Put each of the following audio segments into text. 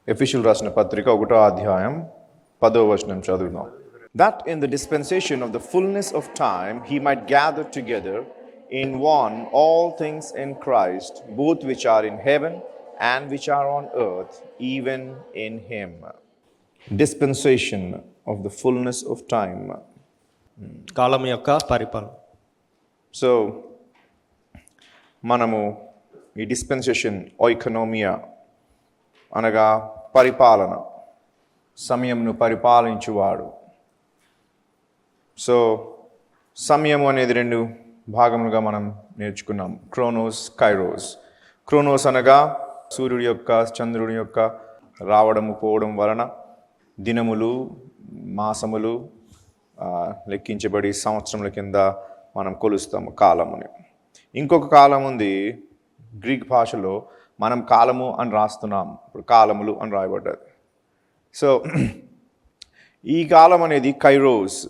ఎఫెసీయులకు రాసిన పత్రిక 1వ అధ్యాయం 10వ వచనం చదువుదాం. That in the dispensation of the fullness of time he might gather together in one all things in Christ, both which are in heaven and which are on earth, even in him. Dispensation of the fullness of time. కాలం యొక్క పరిపాలన. So మనము ఈ dispensation ఓయికనోమియా అనగా పరిపాలన, సమయంను పరిపాలించువాడు. So సమయం అనేది 2 భాగములుగా మనం నేర్చుకున్నాం, క్రోనోస్, కైరోస్. క్రోనోస్ అనగా సూర్యుడి యొక్క చంద్రుడి యొక్క రావడము పోవడం వలన దినములు మాసములు లెక్కించబడి సంవత్సరముల కింద మనం కొలుస్తాము కాలముని. ఇంకొక కాలం ఉంది, గ్రీక్ భాషలో మనం కాలము అని రాస్తున్నాం, ఇప్పుడు కాలములు అని రాయబడ్డది. సో ఈ కాలం అనేది కైరోస్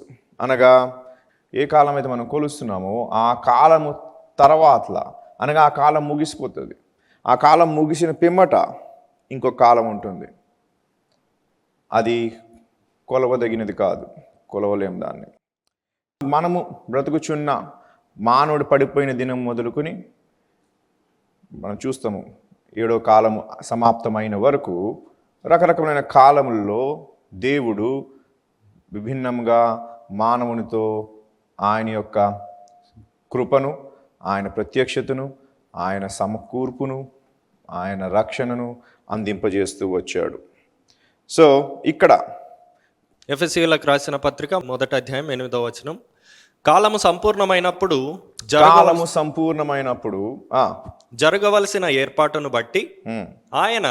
అనగా ఏ కాలం అయితే మనం కొలుస్తున్నామో ఆ కాలము తర్వాత అనగా ఆ కాలం ముగిసిపోతుంది. ఆ కాలం ముగిసిన పిమ్మట ఇంకొక కాలం ఉంటుంది. అది కొలవదగినది కాదు, కొలవలేం దాన్ని. మనము బ్రతుకుచున్న మానవుడు పడిపోయిన దినం మొదలుకొని మనం చూస్తాము 7వ కాలము సమాప్తమైన వరకు రకరకమైన కాలముల్లో దేవుడు విభిన్నంగా మానవునితో ఆయన యొక్క కృపను, ఆయన ప్రత్యక్షతను, ఆయన సమకూర్పును, ఆయన రక్షణను అందింపజేస్తూ వచ్చాడు. సో ఇక్కడ ఎఫెసీయులకు రాసిన పత్రిక 1వ అధ్యాయం 8వ వచనం, కాలము సంపూర్ణమైనప్పుడు జరగవలసిన ఏర్పాటును బట్టి ఆయన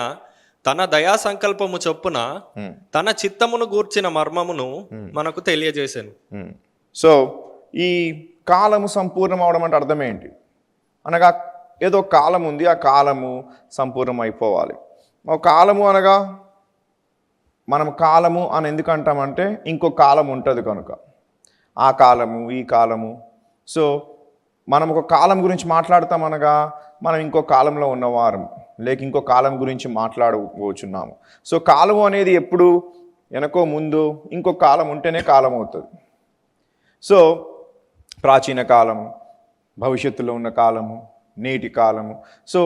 తన దయా సంకల్పము చొప్పున తన చిత్తమును గూర్చిన మర్మమును మనకు తెలియజేశాను. సో ఈ కాలము సంపూర్ణం అవడం అంటే అర్థం ఏంటి అనగా, ఏదో కాలం ఉంది, ఆ కాలము సంపూర్ణం అయిపోవాలి. ఒక కాలము అనగా మనం కాలము అని ఎందుకు అంటామంటే ఇంకో కాలం ఉంటుంది కనుక, ఆ కాలము ఈ కాలము. సో మనం ఒక కాలం గురించి మాట్లాడతామనగా మనం ఇంకో కాలంలో ఉన్నవారం, లేక ఇంకో కాలం గురించి మాట్లాడబోచున్నాము. సో కాలము అనేది ఎప్పుడు వెనకో ముందు ఇంకో కాలం ఉంటేనే కాలం అవుతుంది. సో ప్రాచీన కాలము, భవిష్యత్తులో ఉన్న కాలము, నేటి కాలము. సో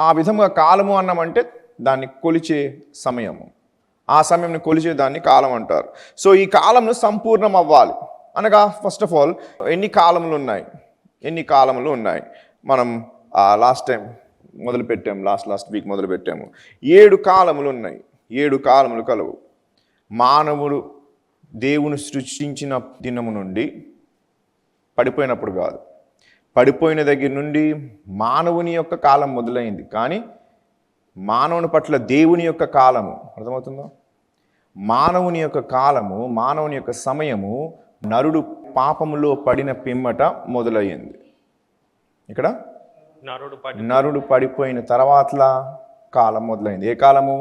ఆ విధంగా కాలము అన్నామంటే దాన్ని కొలిచే సమయము, ఆ సమయంని కొలిచే దాన్ని కాలం అంటారు. సో ఈ కాలంను సంపూర్ణం అవ్వాలి అనగా ఫస్ట్ ఆఫ్ ఆల్ ఎన్ని కాలములు ఉన్నాయి మనం లాస్ట్ టైం మొదలుపెట్టాము, లాస్ట్ వీక్ మొదలుపెట్టాము. 7 కాలములు ఉన్నాయి. 7 కాలములు కలవు. మానవుడు దేవుని సృష్టించిన దినము నుండి, పడిపోయినప్పుడు కాదు, పడిపోయిన దగ్గర నుండి మానవుని యొక్క కాలం మొదలైంది. కానీ మానవుని పట్ల దేవుని యొక్క కాలము, అర్థమవుతుందా? మానవుని యొక్క కాలము, మానవుని యొక్క సమయము నరుడు పాపములో పడిన పిమ్మట మొదలయ్యింది. ఇక్కడ నరుడు పడిపోయిన తర్వాత కాలం మొదలైంది. ఏ కాలము?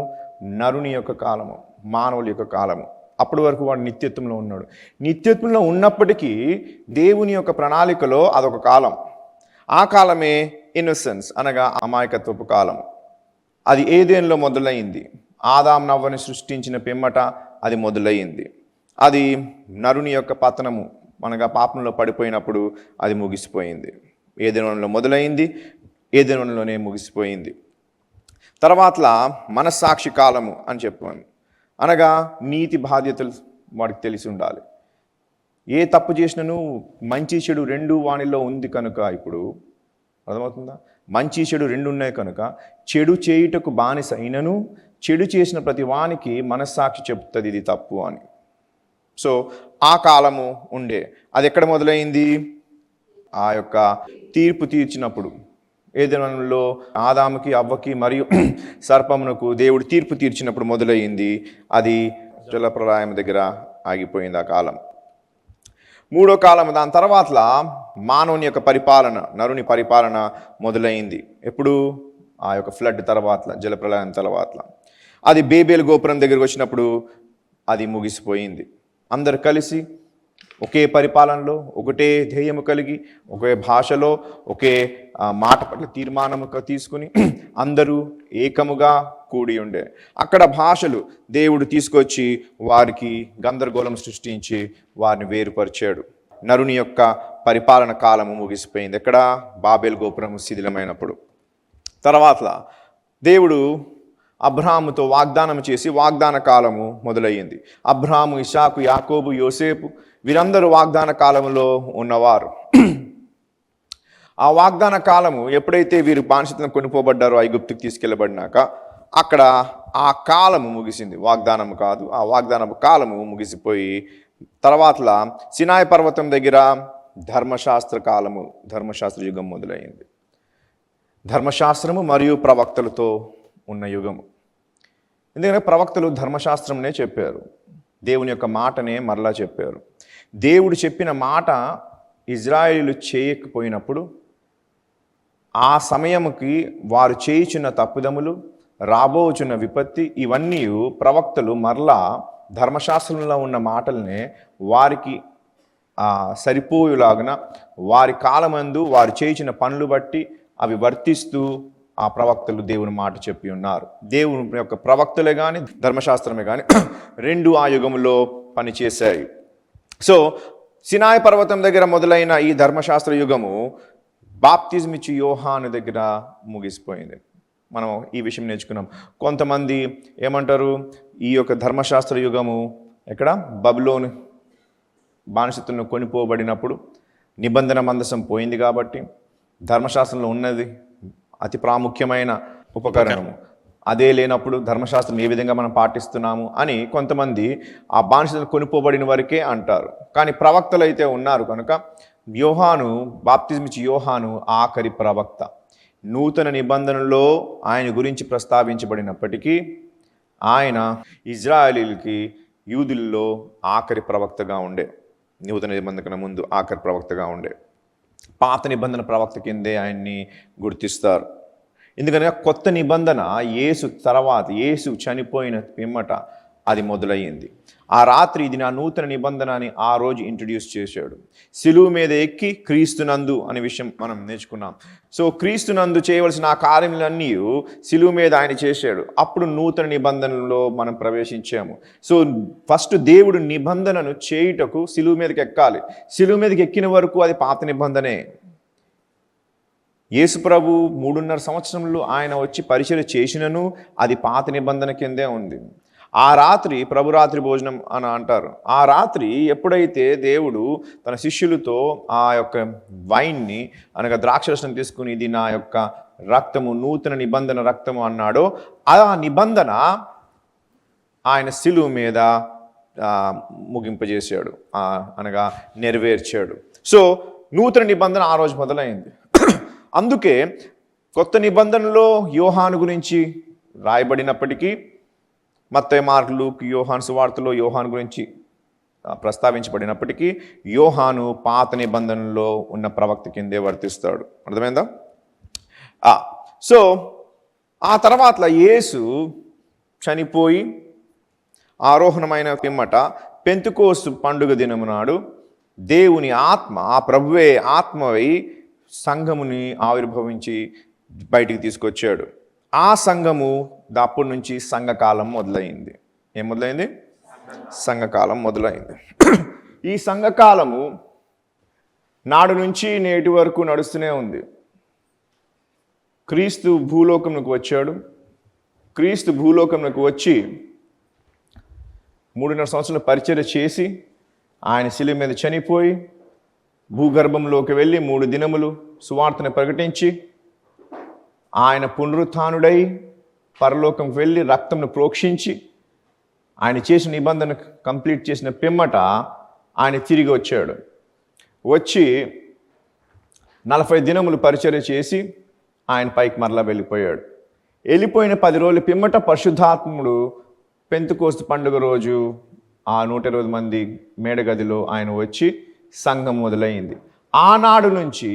నరుని యొక్క కాలము, మానవుల యొక్క కాలము. అప్పటి వరకు వాడు నిత్యత్వంలో ఉన్నాడు. నిత్యత్వంలో ఉన్నప్పటికీ దేవుని యొక్క ప్రణాళికలో అదొక కాలం. ఆ కాలమే ఇన్నోసెన్స్ అనగా అమాయకత్వపు కాలం. అది ఏదేన్లో మొదలైంది. ఆదాం నవ్వని సృష్టించిన పిమ్మట అది మొదలయ్యింది. అది నరుని యొక్క పతనము అనగా పాపంలో పడిపోయినప్పుడు అది ముగిసిపోయింది. ఏదెనోలో మొదలైంది, ఏదెనోలోనే ముగిసిపోయింది. తర్వాత మనస్సాక్షి కాలము అని చెప్పాను, అనగా నీతి బాధ్యతలు వాడికి తెలిసి ఉండాలి. ఏ తప్పు చేసినను మంచి చెడు 2 వానిలో ఉంది కనుక, ఇప్పుడు అర్థమవుతుందా? మంచి చెడు 2 ఉన్నాయి కనుక చెడు చేయుటకు బానిస అయినను చెడు చేసిన ప్రతి వానికి మనస్సాక్షి చెప్తుంది ఇది తప్పు అని. సో ఆ కాలము ఉండే. అది ఎక్కడ మొదలైంది? ఆ యొక్క తీర్పు తీర్చినప్పుడు, ఏదెనోలో ఆదాముకి, అవ్వకి మరియు సర్పమునకు దేవుడు తీర్పు తీర్చినప్పుడు మొదలయ్యింది. అది జలప్రళయం దగ్గర ఆగిపోయింది ఆ కాలం. 3వ కాలం, దాని తర్వాత మానవుని యొక్క పరిపాలన, నరుని పరిపాలన మొదలైంది. ఎప్పుడు? ఆ యొక్క ఫ్లడ్ తర్వాత, జలప్రళయం తర్వాత. అది బేబేలు గోపురం దగ్గరికి వచ్చినప్పుడు అది ముగిసిపోయింది. అందరు కలిసి ఒకే పరిపాలనలో, ఒకటే ధ్యేయము కలిగి, ఒకే భాషలో, ఒకే మాట పట్ల తీర్మానము తీసుకుని అందరూ ఏకముగా కూడి ఉండే. అక్కడ భాషలు దేవుడు తీసుకొచ్చి వారికి గందరగోళం సృష్టించి వారిని వేరుపరిచాడు. నరుని యొక్క పరిపాలన కాలము ముగిసిపోయింది. ఎక్కడ? బాబేల్ గోపురం శిథిలమైనప్పుడు. తర్వాత దేవుడు అబ్రాహాముతో వాగ్దానం చేసి వాగ్దాన కాలము మొదలయ్యింది. అబ్రాహాము, ఇషాకు, యాకోబు, యోసేపు వీరందరూ వాగ్దాన కాలంలో ఉన్నవారు. ఆ వాగ్దాన కాలము ఎప్పుడైతే వీరు బానిసత్వం కొనిపోబడ్డారో ఐగుప్తుకు తీసుకెళ్ళబడినాక అక్కడ ఆ కాలము ముగిసింది. వాగ్దానము కాదు, ఆ వాగ్దానపు కాలము ముగిసిపోయి తర్వాతలా సినాయి పర్వతం దగ్గర ధర్మశాస్త్ర కాలము, ధర్మశాస్త్ర యుగం మొదలైంది. ధర్మశాస్త్రము మరియు ప్రవక్తలతో ఉన్న యుగము. ఎందుకంటే ప్రవక్తలు ధర్మశాస్త్రంనే చెప్పారు, దేవుని యొక్క మాటనే మరలా చెప్పారు. దేవుడు చెప్పిన మాట ఇజ్రాయేలీలు చేయకపోయినప్పుడు ఆ సమయముకి వారు చేయుచున్న తప్పిదములు, రాబోచున్న విపత్తి, ఇవన్నీ ప్రవక్తలు మరలా ధర్మశాస్త్రంలో ఉన్న మాటలనే వారికి సరిపోయేలాగున వారి కాలమందు వారు చేయించిన పనులు బట్టి అవి వర్తిస్తూ ఆ ప్రవక్తలు దేవుని మాట చెప్పి ఉన్నారు. దేవుని యొక్క ప్రవక్తలే కానీ ధర్మశాస్త్రమే కానీ రెండు ఆ యుగంలో పనిచేశాయి. సో సినాయి పర్వతం దగ్గర మొదలైన ఈ ధర్మశాస్త్ర యుగము బాప్తిజం ఇచ్చి యోహాను దగ్గర ముగిసిపోయింది. మనం ఈ విషయం నేర్చుకున్నాం. కొంతమంది ఏమంటారు, ఈ యొక్క ధర్మశాస్త్ర యుగము ఎక్కడ? బబులోను బానిసత్వంలో కొనిపోబడినప్పుడు నిబంధన మందసం పోయింది కాబట్టి ధర్మశాస్త్రంలో ఉన్నది అతి ప్రాముఖ్యమైన ఉపకరణము అదే లేనప్పుడు ధర్మశాస్త్రం ఏ విధంగా మనం పాటిస్తున్నాము అని కొంతమంది ఆ బానిసత్వం కొనిపోబడిన వరకే అంటారు. కానీ ప్రవక్తలు అయితే ఉన్నారు కనుక యోహాను, బాప్తిజం ఇచ్చి యోహాను ఆఖరి ప్రవక్త. నూతన నిబంధనలో ఆయన గురించి ప్రస్తావించబడినప్పటికీ ఆయన ఇజ్రాయేలీలకి, యూదుల్లో ఆఖరి ప్రవక్తగా ఉండే. నూతన నిబంధన ముందు ఆఖరి ప్రవక్తగా ఉండే. పాత నిబంధన ప్రవక్త కిందే ఆయన్ని గుర్తిస్తారు. ఎందుకనగా కొత్త నిబంధన యేసు తర్వాత, యేసు చనిపోయిన పిమ్మట అది మొదలయ్యింది. ఆ రాత్రి ఇది నా నూతన నిబంధన అని ఆ రోజు ఇంట్రడ్యూస్ చేశాడు. సిలువ మీద ఎక్కి క్రీస్తునందు అనే విషయం మనం నేర్చుకున్నాం. సో క్రీస్తునందు చేయవలసిన ఆ కార్యములన్నీ సిలువ మీద ఆయన చేశాడు. అప్పుడు నూతన నిబంధనలో మనం ప్రవేశించాము. సో ఫస్ట్ దేవుడు నిబంధనను చేయుటకు సిలువ మీదకి ఎక్కాలి. సిలువ మీదకి ఎక్కిన వరకు అది పాత నిబంధనే. యేసు ప్రభు 3.5 సంవత్సరంలో ఆయన వచ్చి పరిచర్య చేసినను అది పాత నిబంధన కిందే ఉంది. ఆ రాత్రి ప్రభురాత్రి భోజనం అని అంటారు. ఆ రాత్రి ఎప్పుడైతే దేవుడు తన శిష్యులతో ఆ యొక్క వైన్ని అనగా ద్రాక్షరసం తీసుకుని ఇది నా యొక్క రక్తము, నూతన నిబంధన రక్తము అన్నాడో ఆ నిబంధన ఆయన శిలువ మీద ముగింపజేశాడు, అనగా నెరవేర్చాడు. సో నూతన నిబంధన ఆ రోజు మొదలైంది. అందుకే కొత్త నిబంధనలో యోహాను గురించి రాయబడినప్పటికీ మత్తయి, మార్కు, లూకా, యోహాను సువార్తలో యోహాను గురించి ప్రస్తావించబడినప్పటికీ యోహాను పాత నిబంధనలో ఉన్న ప్రవక్త కిందే వర్తిస్తాడు. అర్థమైందా? సో ఆ తర్వాత యేసు చనిపోయి ఆరోహణమైన పిమ్మట పెంతెకోస్తు పండుగ దినము నాడు దేవుని ఆత్మ, ఆ ప్రభువే ఆత్మవై సంఘముని ఆవిర్భవించి బయటికి తీసుకొచ్చాడు. ఆ సంఘము అప్పటి నుంచి సంఘకాలం మొదలైంది. ఏం మొదలైంది? సంఘకాలం మొదలైంది. ఈ సంఘకాలము నాడు నుంచి నేటి వరకు నడుస్తూనే ఉంది. క్రీస్తు భూలోకంలోకి వచ్చాడు. క్రీస్తు భూలోకంలోకి వచ్చి 3.5 సంవత్సరాలు పరిచర్య చేసి ఆయన శిలువ మీద చనిపోయి భూగర్భంలోకి వెళ్ళి 3 దినములు సువార్తను ప్రకటించి ఆయన పునరుత్థానుడై పరలోకంకి వెళ్ళి రక్తంను ప్రోక్షించి ఆయన చేసిన నిబంధన కంప్లీట్ చేసిన పిమ్మట ఆయన తిరిగి వచ్చాడు. వచ్చి 40 దినములు పరిచర్య చేసి ఆయన పైకి మరలా వెళ్ళిపోయాడు. వెళ్ళిపోయిన 10 రోజుల పిమ్మట పరిశుద్ధాత్ముడు పెంతెకోస్తు పండుగ రోజు ఆ 120 మంది మేడగదిలో ఆయన వచ్చి సంఘం మొదలైంది. ఆనాడు నుంచి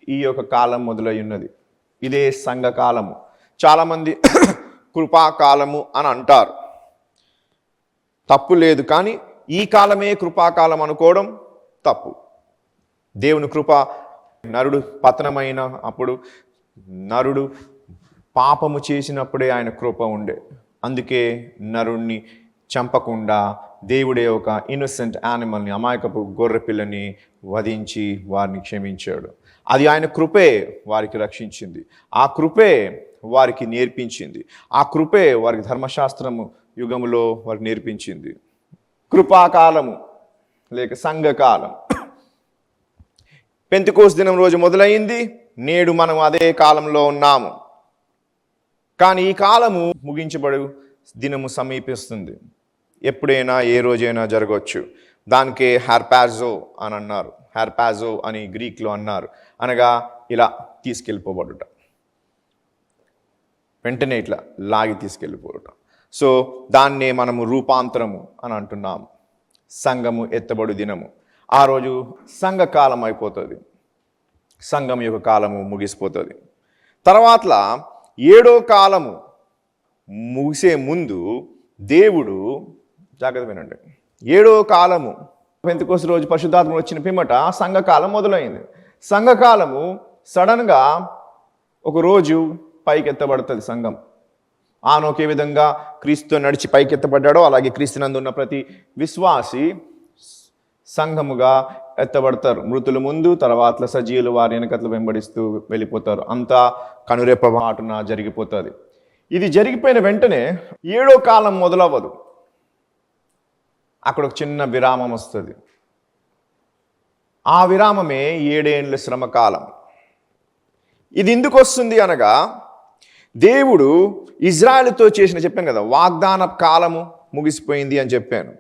ఈ యొక్క కాలం మొదలై ఉన్నది. ఇదే సంఘకాలము. చాలామంది కృపాకాలము అని అంటారు, తప్పు లేదు. కానీ ఈ కాలమే కృపాకాలం అనుకోవడం తప్పు. దేవుని కృప, నరుడు పతనమైన అప్పుడు నరుడు పాపము చేసినప్పుడే ఆయన కృప ఉండే. అందుకే నరుణ్ణి చంపకుండా దేవుడే ఒక ఇన్నోసెంట్ యానిమల్ని, అమాయకపు గొర్రె పిల్లని వధించి వారిని క్షమించాడు. అది ఆయన కృపే వారికి రక్షించింది. ఆ కృపే వారికి నేర్పించింది. ఆ కృపే వారికి ధర్మశాస్త్రము యుగములో వారికి నేర్పించింది. కృపాకాలము లేక సంఘకాలం పెంతెకోస్తు దినం రోజు మొదలైంది. నేడు మనం అదే కాలంలో ఉన్నాము. కానీ ఈ కాలము ముగించబడు దినము సమీపిస్తుంది. ఎప్పుడైనా ఏ రోజైనా జరగవచ్చు. దానికే హ్యార్పాజో అని అన్నారు. హ్యార్పాజో అని గ్రీక్లో అన్నారు. అనగా ఇలా తీసుకెళ్ళిపోబడుట, వెంటనే ఇట్లా లాగి తీసుకెళ్ళిపోవట. సో దాన్నే మనము రూపాంతరము అని అంటున్నాము. సంఘము ఎత్తబడు దినము. ఆ రోజు సంఘకాలం అయిపోతుంది. సంఘం యొక్క కాలము ముగిసిపోతుంది. తర్వాత 7వ కాలము ముగిసే ముందు దేవుడు, జాగ్రత్త వినండి, 7వ కాలము పెంతెకోస్తు రోజు పరిశుద్ధాత్మ వచ్చిన పిమ్మట సంఘకాలం మొదలైంది. సంఘకాలము సడన్గా ఒక రోజు పైకెత్తబడుతుంది. సంఘం ఆనోకే విధంగా క్రీస్తు నడిచి పైకెత్తబడ్డాడో అలాగే క్రీస్తునందు ఉన్న ప్రతి విశ్వాసి సంఘముగా ఎత్తబడతారు. మృతులు ముందు, తర్వాత సజీవులు వారి వెనకట్లు వెంబడిస్తూ వెళ్ళిపోతారు. అంతా కనురెప్ప మాటున జరిగిపోతుంది. ఇది జరిగిపోయిన వెంటనే 7వ కాలం మొదలవ్వదు. అక్కడ ఒక చిన్న విరామం వస్తుంది. ఆ విరామమే 7 ఏండ్ల శ్రమకాలం. ఇది ఎందుకు వస్తుంది అనగా, దేవుడు ఇజ్రాయెలుతో చెప్పాను కదా, వాగ్దాన కాలము ముగిసిపోయింది అని చెప్పాను.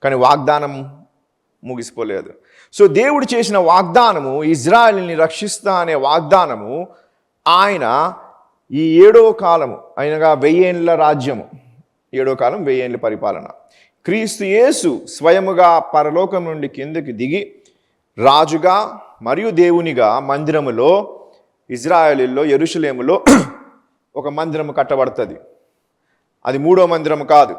కానీ వాగ్దానం ముగిసిపోలేదు. సో దేవుడు చేసిన వాగ్దానము, ఇజ్రాయెల్ని రక్షిస్తా అనే వాగ్దానము, ఆయన ఈ 7వ కాలము అయినగా 1000 ఏండ్ల రాజ్యము, 7వ కాలం 1000 ఏండ్ల పరిపాలన. క్రీస్తు యేసు స్వయముగా పరలోకం నుండి కిందకి దిగి రాజుగా మరియు దేవునిగా మందిరములో, ఇజ్రాయేలీలో యెరూషలేములో ఒక మందిరము కట్టబడుతుంది. అది 3వ మందిరము కాదు.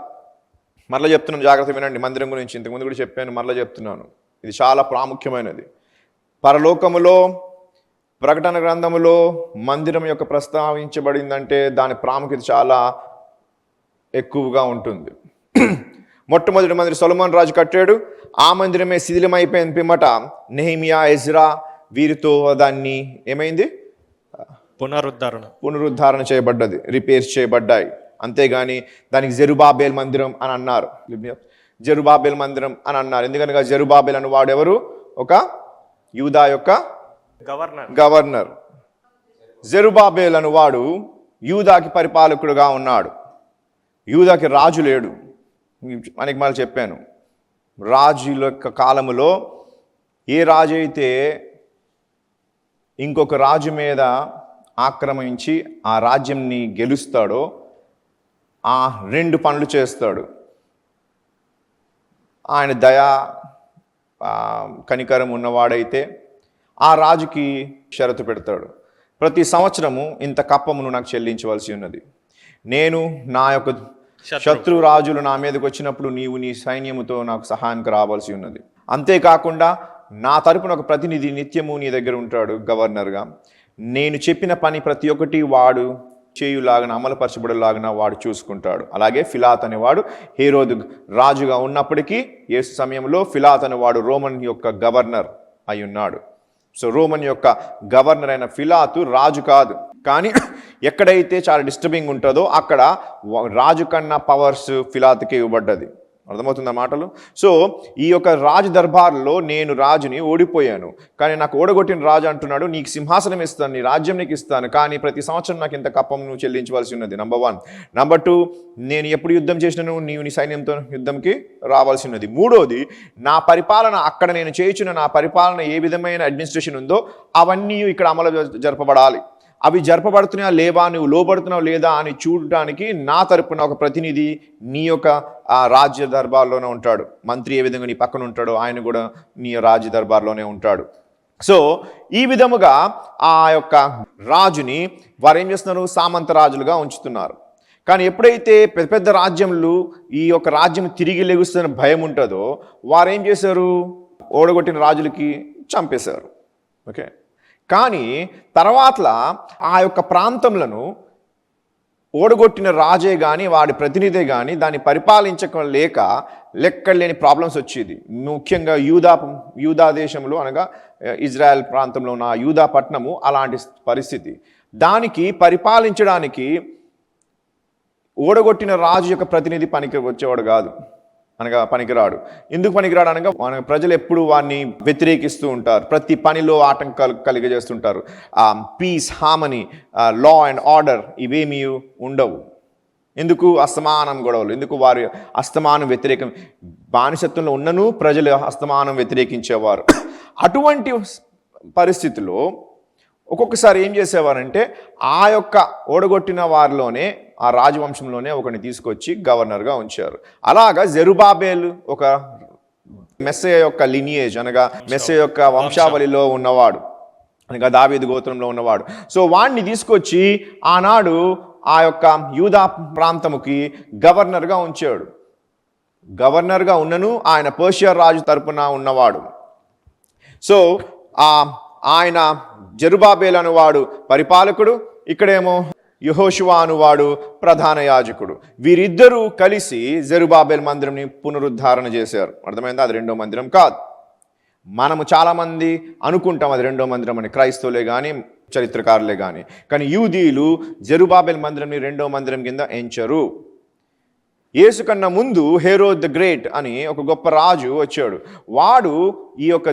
మరలా చెప్తున్నాను, జాగ్రత్త వినండి. మందిరం గురించి ఇంతకుముందు కూడా చెప్పాను, మరలా చెప్తున్నాను. ఇది చాలా ప్రాముఖ్యమైనది. పరలోకములో ప్రకటన గ్రంథములో మందిరం యొక్క ప్రస్తావించబడిందంటే దాని ప్రాముఖ్యత చాలా ఎక్కువగా ఉంటుంది. మొట్టమొదటి మందిరం సొలొమోను రాజు కట్టాడు. ఆ మందిరమే శిథిలమైపోయిన పిమ్మట నెహెమియా, ఎజ్రా వీరితో దాన్ని ఏమైంది, పునరుద్ధరణ చేయబడ్డది, రిపేర్స్ చేయబడ్డాయి. అంతేగాని దానికి జెరుబాబేల్ మందిరం అని అన్నారు. జెరుబాబేల్ మందిరం అని అన్నారు. ఎందుకనగా జెరుబాబేల్ అని వాడు ఎవరు? ఒక యూదా యొక్క గవర్నర్. జెరుబాబేల్ అని వాడు యూదాకి పరిపాలకుడుగా ఉన్నాడు. యూదాకి రాజు లేడు. మనకి మళ్ళీ చెప్పాను, రాజుల యొక్క కాలములో ఏ రాజు అయితే ఇంకొక రాజు మీద ఆక్రమించి ఆ రాజ్యంని గెలుస్తాడో ఆ 2 పనులు చేస్తాడు. ఆయన దయా కనికరం ఉన్నవాడైతే ఆ రాజుకి షరతు పెడతాడు. ప్రతి సంవత్సరము ఇంత కప్పమును నాకు చెల్లించవలసి ఉన్నది. నేను నా యొక్క శత్రు రాజులు నా మీదకి వచ్చినప్పుడు నీవు నీ సైన్యముతో నాకు సహాయానికి రావాల్సి ఉన్నది. అంతేకాకుండా నా తరపున ఒక ప్రతినిధి నిత్యము నీ దగ్గర ఉంటాడు గవర్నర్గా. నేను చెప్పిన పని ప్రతి ఒక్కటి వాడు చేయులాగా అమలుపరచబడేలాగా వాడు చూసుకుంటాడు. అలాగే ఫిలాత్ అనేవాడు హేరోదు రాజుగా ఉన్నప్పటికీ యేసు సమయంలో ఫిలాత్ అనేవాడు రోమన్ యొక్క గవర్నర్ అయి ఉన్నాడు. సో రోమన్ యొక్క గవర్నర్ అయిన ఫిలాతు రాజు కాదు. కానీ ఎక్కడైతే చాలా డిస్టర్బింగ్ ఉంటుందో అక్కడ రాజు కన్నా పవర్స్ ఫిలాతుకే ఇవ్వబడ్డది. అర్థమవుతుందా మాటలు? సో ఈ యొక్క రాజు దర్బార్లో నేను రాజుని ఓడిపోయాను, కానీ నాకు ఓడగొట్టిన రాజు అంటున్నాడు, నీకు సింహాసనం ఇస్తాను, నీ రాజ్యం నీకు ఇస్తాను, కానీ ప్రతి సంవత్సరం నాకు ఇంత కప్పం నువ్వు చెల్లించవలసి ఉన్నది. నంబర్ 1. నంబర్ 2, నేను ఎప్పుడు యుద్ధం చేసినాను నీవు నీ సైన్యంతో యుద్ధంకి రావాల్సి ఉన్నది. 3వది, నా పరిపాలన అక్కడ నేను చేయించిన నా పరిపాలన ఏ విధమైన అడ్మినిస్ట్రేషన్ ఉందో అవన్నీ ఇక్కడ అమలు జరపబడాలి. అవి జరపబడుతున్నాయా లేవా, నువ్వు లోబడుతున్నావు లేదా అని చూడటానికి నా తరపున ఒక ప్రతినిధి నీ యొక్క రాజ్య దర్బార్లోనే ఉంటాడు. మంత్రి ఏ విధంగా నీ పక్కన ఉంటాడో ఆయన కూడా నీ రాజ్య దర్బార్లోనే ఉంటాడు. సో ఈ విధముగా ఆ యొక్క రాజుని వారు ఏం చేస్తున్నారు, సామంత రాజులుగా ఉంచుతున్నారు. కానీ ఎప్పుడైతే పెద్ద పెద్ద రాజ్యములు ఈ యొక్క రాజ్యం తిరిగి లెగుస్తున్న భయం ఉంటుందో వారు ఏం చేశారు, ఓడగొట్టిన రాజులకి చంపేశారు. ఓకే. కానీ తర్వాత ఆ యొక్క ప్రాంతములను ఓడగొట్టిన రాజే కానీ వాడి ప్రతినిధే కానీ దాన్ని పరిపాలించలేక లెక్కలేని ప్రాబ్లమ్స్ వచ్చేది. ముఖ్యంగా యూదా దేశంలో అనగా ఇజ్రాయెల్ ప్రాంతంలో ఉన్న యూదా పట్టణము అలాంటి పరిస్థితి. దానికి పరిపాలించడానికి ఓడగొట్టిన రాజు యొక్క ప్రతినిధి పనికి వచ్చేవాడు కాదు, అనగా పనికిరాడు. ఎందుకు పనికిరాడు అనగా మన ప్రజలు ఎప్పుడు వాడిని వ్యతిరేకిస్తూ ఉంటారు, ప్రతి పనిలో ఆటంకాలు కలిగజేస్తుంటారు. Peace, harmony, law and order ఇవేమీ ఉండవు. ఎందుకు? అస్తమానం గొడవలు. ఎందుకు? వారి అస్తమానం వ్యతిరేకం. బానిసత్వంలో ఉన్నను ప్రజలు అస్తమానం వ్యతిరేకించేవారు. అటువంటి పరిస్థితిలో ఒక్కొక్కసారి ఏం చేసేవారంటే ఆ యొక్క ఓడగొట్టిన వారిలోనే, ఆ రాజవంశంలోనే ఒకరిని తీసుకొచ్చి గవర్నర్గా ఉంచారు. అలాగా జెరుబాబేలు ఒక మెస్సయ యొక్క లినియేజ్ అనగా మెస్సయ యొక్క వంశావళిలో ఉన్నవాడు, అనగా దావీదు గోత్రంలో ఉన్నవాడు. సో వాడిని తీసుకొచ్చి ఆనాడు ఆ యొక్క యూదా ప్రాంతముకి గవర్నర్గా ఉంచాడు. గవర్నర్గా ఉన్నను ఆయన పర్షియా రాజు తరపున ఉన్నవాడు. సో ఆయన జెరుబాబేలు అనువాడు పరిపాలకుడు, ఇక్కడేమో యెహోషువ అనువాడు ప్రధాన యాజకుడు. వీరిద్దరూ కలిసి జెరుబాబేల్ మందిరంని పునరుద్ధరణ చేశారు. అర్థమైందా? అది రెండో మందిరం కాదు. మనము చాలామంది అనుకుంటాం అది రెండో మందిరం అని, క్రైస్తవులే కానీ చరిత్రకారులే కానీ. కానీ యూదీయులు జెరుబాబేల్ మందిరంని రెండో మందిరం కింద ఎంచరు. యేసు కన్నా ముందు హెరోద్ ద గ్రేట్ అని ఒక గొప్ప రాజు వచ్చాడు. వాడు ఈ యొక్క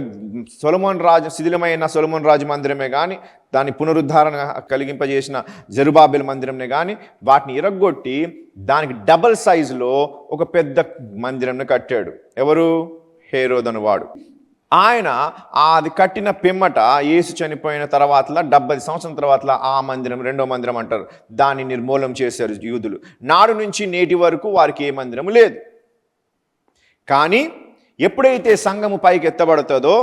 శిథిలమైన సొలొమోన్ రాజు మందిరమే కానీ, దాన్ని పునరుద్ధరణ కలిగింపజేసిన జెరుబాబేల్ మందిరంనే కానీ వాటిని ఇరగ్గొట్టి దానికి డబల్ సైజులో ఒక పెద్ద మందిరంని కట్టాడు. ఎవరు? హెరోద్ అనువాడు. ఆయన అది కట్టిన పిమ్మట యేసు చనిపోయిన తర్వాత 70 సంవత్సరం తర్వాత ఆ మందిరం, రెండో మందిరం అంటారు, దాన్ని నిర్మూలం చేశారు యూదులు. నాడు నుంచి నేటి వరకు వారికి ఏ మందిరం లేదు. కానీ ఎప్పుడైతే సంఘము పైకి ఎత్తబడుతుందో,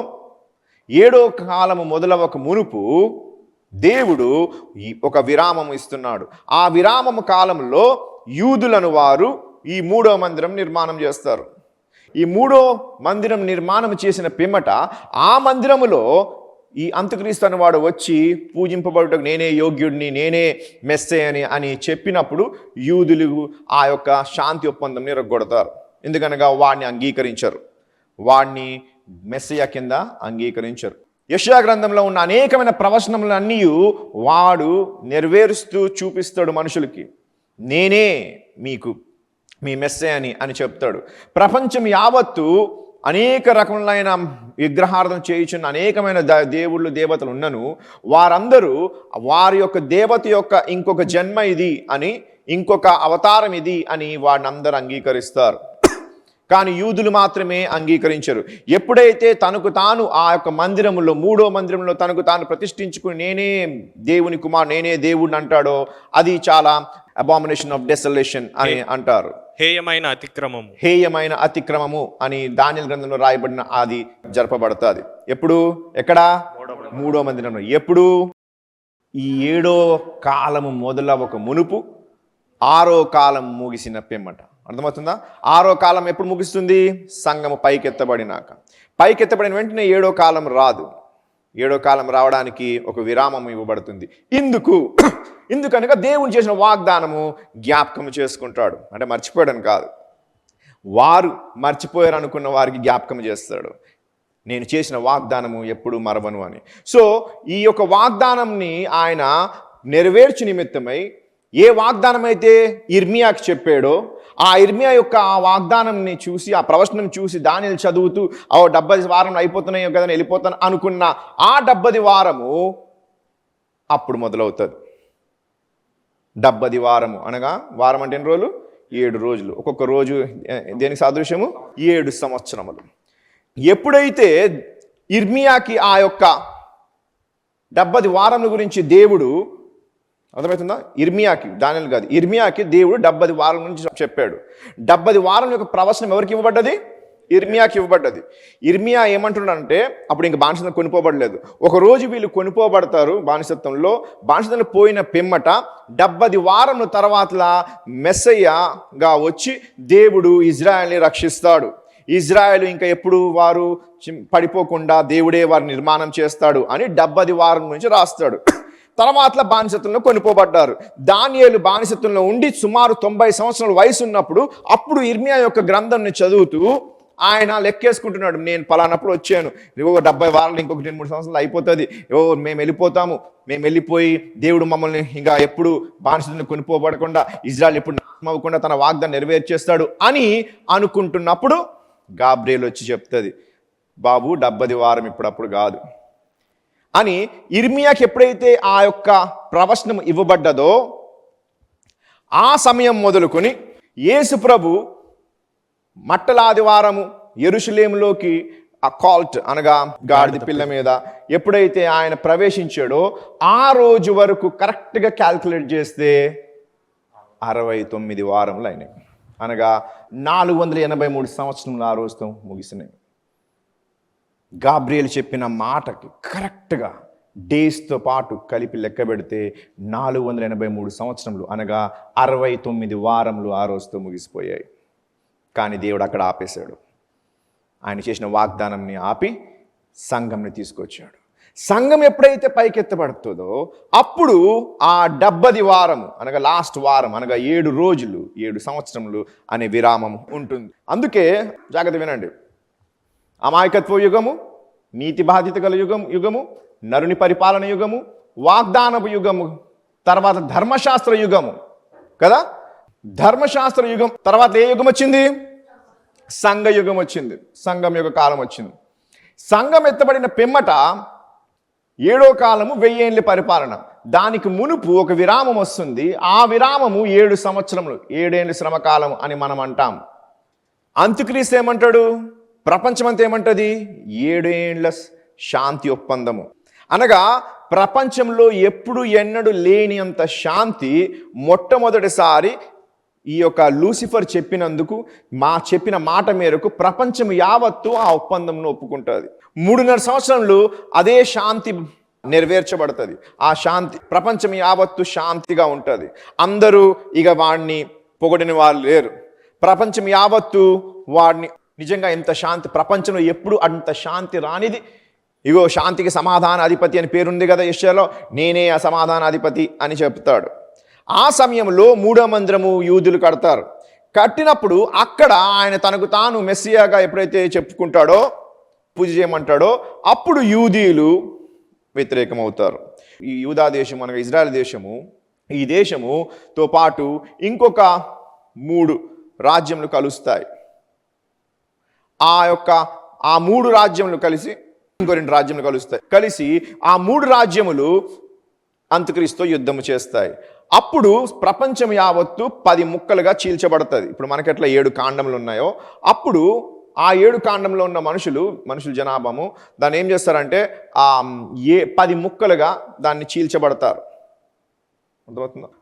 7వ కాలము మొదలవక మునుపు దేవుడు ఒక విరామం ఇస్తున్నాడు. ఆ విరామము కాలంలో యూదులను వారు ఈ 3వ మందిరం నిర్మాణం చేస్తారు. ఈ 3వ మందిరం నిర్మాణం చేసిన పిమ్మట ఆ మందిరములో ఈ అంత్యక్రీస్తు అనేవాడు వచ్చి పూజింపబడుటకు నేనే యోగ్యుడిని, నేనే మెస్సయ్యని అని చెప్పినప్పుడు యూదులు ఆ యొక్క శాంతి ఒప్పందంని రగ్గొడతారు. ఎందుకనగా వాడిని అంగీకరించరు, వాడిని మెస్సయ్య కింద అంగీకరించరు. యెషయా గ్రంథంలో ఉన్న అనేకమైన ప్రవచనములన్నీ వాడు నెరవేరుస్తూ చూపిస్తాడు మనుషులకి. నేనే మీకు మీ మెస్సయ్య అని చెప్తాడు. ప్రపంచం యావత్తు అనేక రకములైన విగ్రహార్థం చేయుచున్న అనేకమైన దేవుళ్ళు దేవతలు ఉన్నను వారందరూ వారి యొక్క దేవత యొక్క ఇంకొక జన్మ ఇది అని, ఇంకొక అవతారం ఇది అని వాడిని అందరూ అంగీకరిస్తారు. కానీ యూదులు మాత్రమే అంగీకరించరు. ఎప్పుడైతే తనకు తాను ఆ యొక్క మందిరములో, 3వ మందిరంలో తనకు తాను ప్రతిష్ఠించుకుని నేనే దేవుని కుమార్, నేనే దేవుడిని అంటాడో అది చాలా అబామినేషన్ ఆఫ్ డెసలేషన్ అని అంటారు. హేయమైన అతిక్రమము, హేయమైన అతిక్రమము అని దానియేలు గ్రంథంలో రాయబడిన అది జరపబడుతుంది. ఎప్పుడు? ఎక్కడ? 3వ మందిరంలో. ఎప్పుడు? ఈ 7వ కాలము మొదలవక మునుపు 6వ కాలం ముగిసిన పిమ్మట. అర్థమవుతుందా? 6వ కాలం ఎప్పుడు ముగిస్తుంది? సంఘము పైకెత్తబడినాక. పైకెత్తబడిన వెంటనే 7వ కాలం రాదు. 7వ కాలం రావడానికి ఒక విరామం ఇవ్వబడుతుంది. ఎందుకనగా దేవుని చేసిన వాగ్దానము జ్ఞాపకం చేసుకుంటాడు. అంటే మర్చిపోయాడని కాదు, వారు మర్చిపోయారు అనుకున్న వారికి జ్ఞాపకం చేస్తాడు. నేను చేసిన వాగ్దానము ఎప్పుడు మరవను అని. సో ఈ యొక్క వాగ్దానంని ఆయన నెరవేర్చు నిమిత్తమై ఏ వాగ్దానం అయితే ఇర్మియాకి చెప్పాడో ఆ ఇర్మియా యొక్క ఆ వాగ్దానంని చూసి, ఆ ప్రవచనం చూసి దానిని చదువుతూ 70 వారం అయిపోతున్నాయో కదా వెళ్ళిపోతాను అనుకున్న ఆ 70 వారము అప్పుడు మొదలవుతుంది. 70 వారము అనగా వారం అంటే ఎన్ని రోజులు? 7 రోజులు. ఒక్కొక్క రోజు దేనికి సాదృశ్యము? 7 సంవత్సరములు. ఎప్పుడైతే ఇర్మియాకి ఆ యొక్క 70 వారముల గురించి దేవుడు, అర్థమవుతుందా? ఇర్మియాకి, దానియేలు కాదు, ఇర్మియాకి దేవుడు 70 వారం నుంచి చెప్పాడు. 70 వారం యొక్క ప్రవచనం ఎవరికి ఇవ్వబడ్డది? ఇర్మియాకి ఇవ్వబడ్డది. ఇర్మియా ఏమంటున్నాడంటే అప్పుడు ఇంక బానిసత్వం కొనిపోబడలేదు. ఒక రోజు వీళ్ళు కొనిపోబడతారు బానిసత్వంలో. బానిసత్వంలో పోయిన పిమ్మట 70 వారం తర్వాత మెస్సయ్యగా వచ్చి దేవుడు ఇజ్రాయెల్ని రక్షిస్తాడు. ఇజ్రాయెల్ ఇంకా ఎప్పుడు వారు పడిపోకుండా దేవుడే వారిని నిర్మాణం చేస్తాడు అని 70 వారం నుంచి రాస్తాడు. తర్వాత బానిసత్వంలో కొనిపోబడ్డారు. దానియేలు బానిసత్వంలో ఉండి సుమారు 90 సంవత్సరాల వయసు ఉన్నప్పుడు అప్పుడు ఇర్మియా యొక్క గ్రంథంని చదువుతూ ఆయన లెక్కేసుకుంటున్నాడు, నేను పలానప్పుడు వచ్చాను, 70 వారాలు ఇంకొక 2-3 సంవత్సరాలు అయిపోతుంది, మేము వెళ్ళిపోతాము, మేము వెళ్ళిపోయి దేవుడు మమ్మల్ని ఇంకా ఎప్పుడు బానిసత్వంలో కొనిపోబడకుండా, ఇజ్రాయెల్ ఎప్పుడు నాశనం అవ్వకుండా తన వాగ్దానం నెరవేర్చేస్తాడు అని అనుకుంటున్నప్పుడు గాబ్రియేల్ వచ్చి చెప్తుంది, బాబు 70 వారం ఇప్పుడప్పుడు కాదు అని. ఇర్మియాకి ఎప్పుడైతే ఆ యొక్క ప్రవచనం ఇవ్వబడ్డదో ఆ సమయం మొదలుకొని యేసు ప్రభు మట్టల ఆదివారము యెరూషలేములోకి ఆ కాల్ట్ అనగా గాడిద పిల్ల మీద ఎప్పుడైతే ఆయన ప్రవేశించాడో ఆ రోజు వరకు కరెక్ట్గా క్యాల్కులేట్ చేస్తే 69 వారములు అయినాయి. అనగా 483 సంవత్సరములు ఆ రోజుతో ముగిసినాయి. గాబ్రియేల్ చెప్పిన మాటకి కరెక్ట్గా డేస్తో పాటు కలిపి లెక్క పెడితే 483 సంవత్సరములు అనగా 69 వారములు ఆ రోజుతో ముగిసిపోయాయి. కానీ దేవుడు అక్కడ ఆపేశాడు. ఆయన చేసిన వాగ్దానంని ఆపి సంఘంని తీసుకొచ్చాడు. సంఘం ఎప్పుడైతే పైకెత్తబడుతుందో అప్పుడు ఆ 70 వారము అనగా లాస్ట్ వారం అనగా 7 రోజులు 7 సంవత్సరములు అనే విరామం ఉంటుంది. అందుకే జాగ్రత్త వినండి, అమాయకత్వ యుగము, నీతి బాధ్యత గల యుగము, నరుని పరిపాలన యుగము, వాగ్దానపు యుగము, తర్వాత ధర్మశాస్త్ర యుగము కదా. ధర్మశాస్త్ర యుగం తర్వాత ఏ యుగం వచ్చింది? సంఘ యుగం వచ్చింది. సంఘం యొక్క కాలం వచ్చింది. సంఘం ఎత్తబడిన పిమ్మట 7వ కాలము 1000 ఏళ్ళ పరిపాలన. దానికి మునుపు ఒక విరామం వస్తుంది. ఆ విరామము 7 సంవత్సరములు, 7 ఏళ్ళ శ్రమకాలం అని మనం అంటాం. అంత్యక్రీస్తు ఏమంటాడు? ప్రపంచమంతా ఏమంటది? 7 ఏళ్ళ శాంతి ఒప్పందము. అనగా ప్రపంచంలో ఎప్పుడు ఎన్నడూ లేని అంత శాంతి మొట్టమొదటిసారి ఈ యొక్క లూసిఫర్ చెప్పినందుకు చెప్పిన మాట మేరకు ప్రపంచం యావత్తు ఆ ఒప్పందంను ఒప్పుకుంటుంది. 3.5 సంవత్సరంలో అదే శాంతి నెరవేర్చబడుతుంది. ఆ శాంతి ప్రపంచం యావత్తు శాంతిగా ఉంటుంది. అందరూ ఇక వాడిని పొగడిన వాళ్ళు లేరు. ప్రపంచం యావత్తు వాడిని నిజంగా ఎంత శాంతి, ప్రపంచంలో ఎప్పుడు అంత శాంతి రానిది. ఇగో శాంతికి సమాధాన అధిపతి అని పేరుంది కదా యెషయాలో, నేనే ఆ సమాధాన అధిపతి అని చెప్తాడు. ఆ సమయంలో 3వ మందిరము యూదులు కడతారు. కట్టినప్పుడు అక్కడ ఆయన తనకు తాను మెస్సియాగా ఎప్పుడైతే చెప్పుకుంటాడో, పూజ చేయమంటాడో అప్పుడు యూదీయులు వ్యతిరేకమవుతారు. ఈ యూదా దేశం అనగా ఇజ్రాయెల్ దేశము, ఈ దేశముతో పాటు ఇంకొక 3 రాజ్యములు కలుస్తాయి. ఆ 3 రాజ్యములు కలిసి ఇంకో 2 రాజ్యములు కలుస్తాయి. కలిసి ఆ 3 రాజ్యములు అంత్యక్రీస్తుతో యుద్ధము చేస్తాయి. అప్పుడు ప్రపంచం యావత్తు 10 ముక్కలుగా చీల్చబడుతుంది. ఇప్పుడు మనకెట్లా 7 కాండములు ఉన్నాయో అప్పుడు ఆ 7 కాండంలో ఉన్న మనుషుల జనాభాము దాన్ని ఏం చేస్తారంటే 10 ముక్కలుగా దాన్ని చీల్చబడతారు.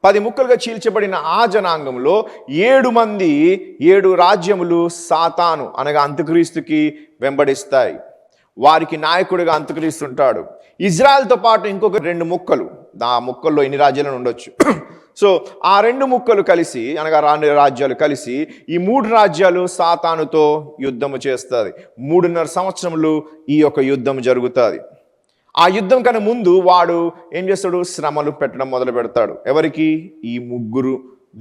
10 ముక్కలుగా చీల్చబడిన ఆ జనాంగంలో 7 రాజ్యములు సాతాను అనగా అంత్యక్రీస్తుకి వెంబడిస్తాయి. వారికి నాయకుడిగా అంత్యక్రీస్తుంటాడు. ఇజ్రాయెల్తో పాటు ఇంకొక 2 ముక్కలు, ఆ ముక్కల్లో ఎన్ని రాజ్యాలు ఉండొచ్చు. సో ఆ 2 ముక్కలు కలిసి అనగా 2 రాజ్యాలు కలిసి ఈ 3 రాజ్యాలు సాతానుతో యుద్ధము చేస్తుంది. 3.5 సంవత్సరములు ఈ యొక్క యుద్ధం జరుగుతుంది. ఆ యుద్ధం కన్నా ముందు వాడు ఏం చేస్తాడు? శ్రమలు పెట్టడం మొదలు పెడతాడు. ఎవరికి? ఈ 3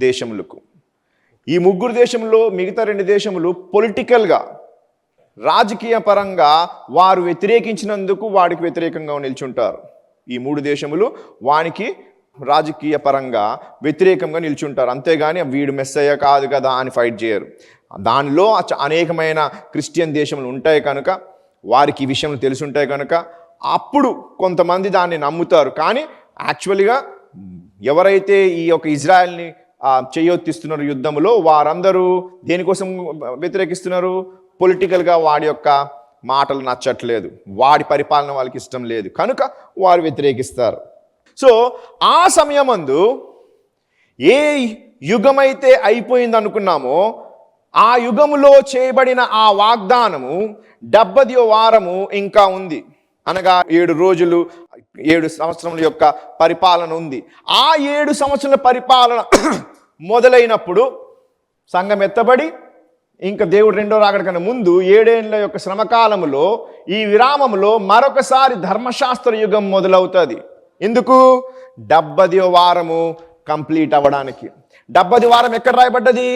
దేశములకు. ఈ 3 దేశంలో మిగతా 2 దేశములు పొలిటికల్గా రాజకీయ పరంగా వారు వ్యతిరేకించినందుకు వాడికి వ్యతిరేకంగా నిల్చుంటారు. ఈ 3 దేశములు వానికి రాజకీయ పరంగా వ్యతిరేకంగా నిల్చుంటారు. అంతేగాని వీడు మెస్సయ్య కాదు కదా అని ఫైట్ చేయరు. దానిలో అనేకమైన క్రిస్టియన్ దేశములు ఉంటాయి కనుక, వారికి ఈ విషయం తెలుసుంటాయి కనుక అప్పుడు కొంతమంది దాన్ని నమ్ముతారు. కానీ యాక్చువల్గా ఎవరైతే ఈ యొక్క ఇజ్రాయెల్ని చేయొత్తిస్తున్నారు యుద్ధములో, వారందరూ దేనికోసం వ్యతిరేకిస్తున్నారు? పొలిటికల్గా వాడి యొక్క మాటలు నచ్చట్లేదు, వాడి పరిపాలన వాళ్ళకి ఇష్టం లేదు కనుక వారు వ్యతిరేకిస్తారు. సో ఆ సమయమందు ఏ యుగమైతే అయిపోయింది అనుకున్నామో ఆ యుగములో చేయబడిన ఆ వాగ్దానము 70వ వారము ఇంకా ఉంది. అనగా 7 రోజులు 7 సంవత్సరముల యొక్క పరిపాలన ఉంది. ఆ 7 సంవత్సరాల పరిపాలన మొదలైనప్పుడు సంఘం ఎత్తబడి ఇంకా దేవుడు రెండో రాకడ కన్నా ముందు 7 ఏళ్ల యొక్క శ్రమకాలములో ఈ విరామములో మరొకసారి ధర్మశాస్త్ర యుగం మొదలవుతుంది. ఎందుకు? 70వ వారము కంప్లీట్ అవ్వడానికి. 70వ వారం ఎక్కడ రాయబడ్డది?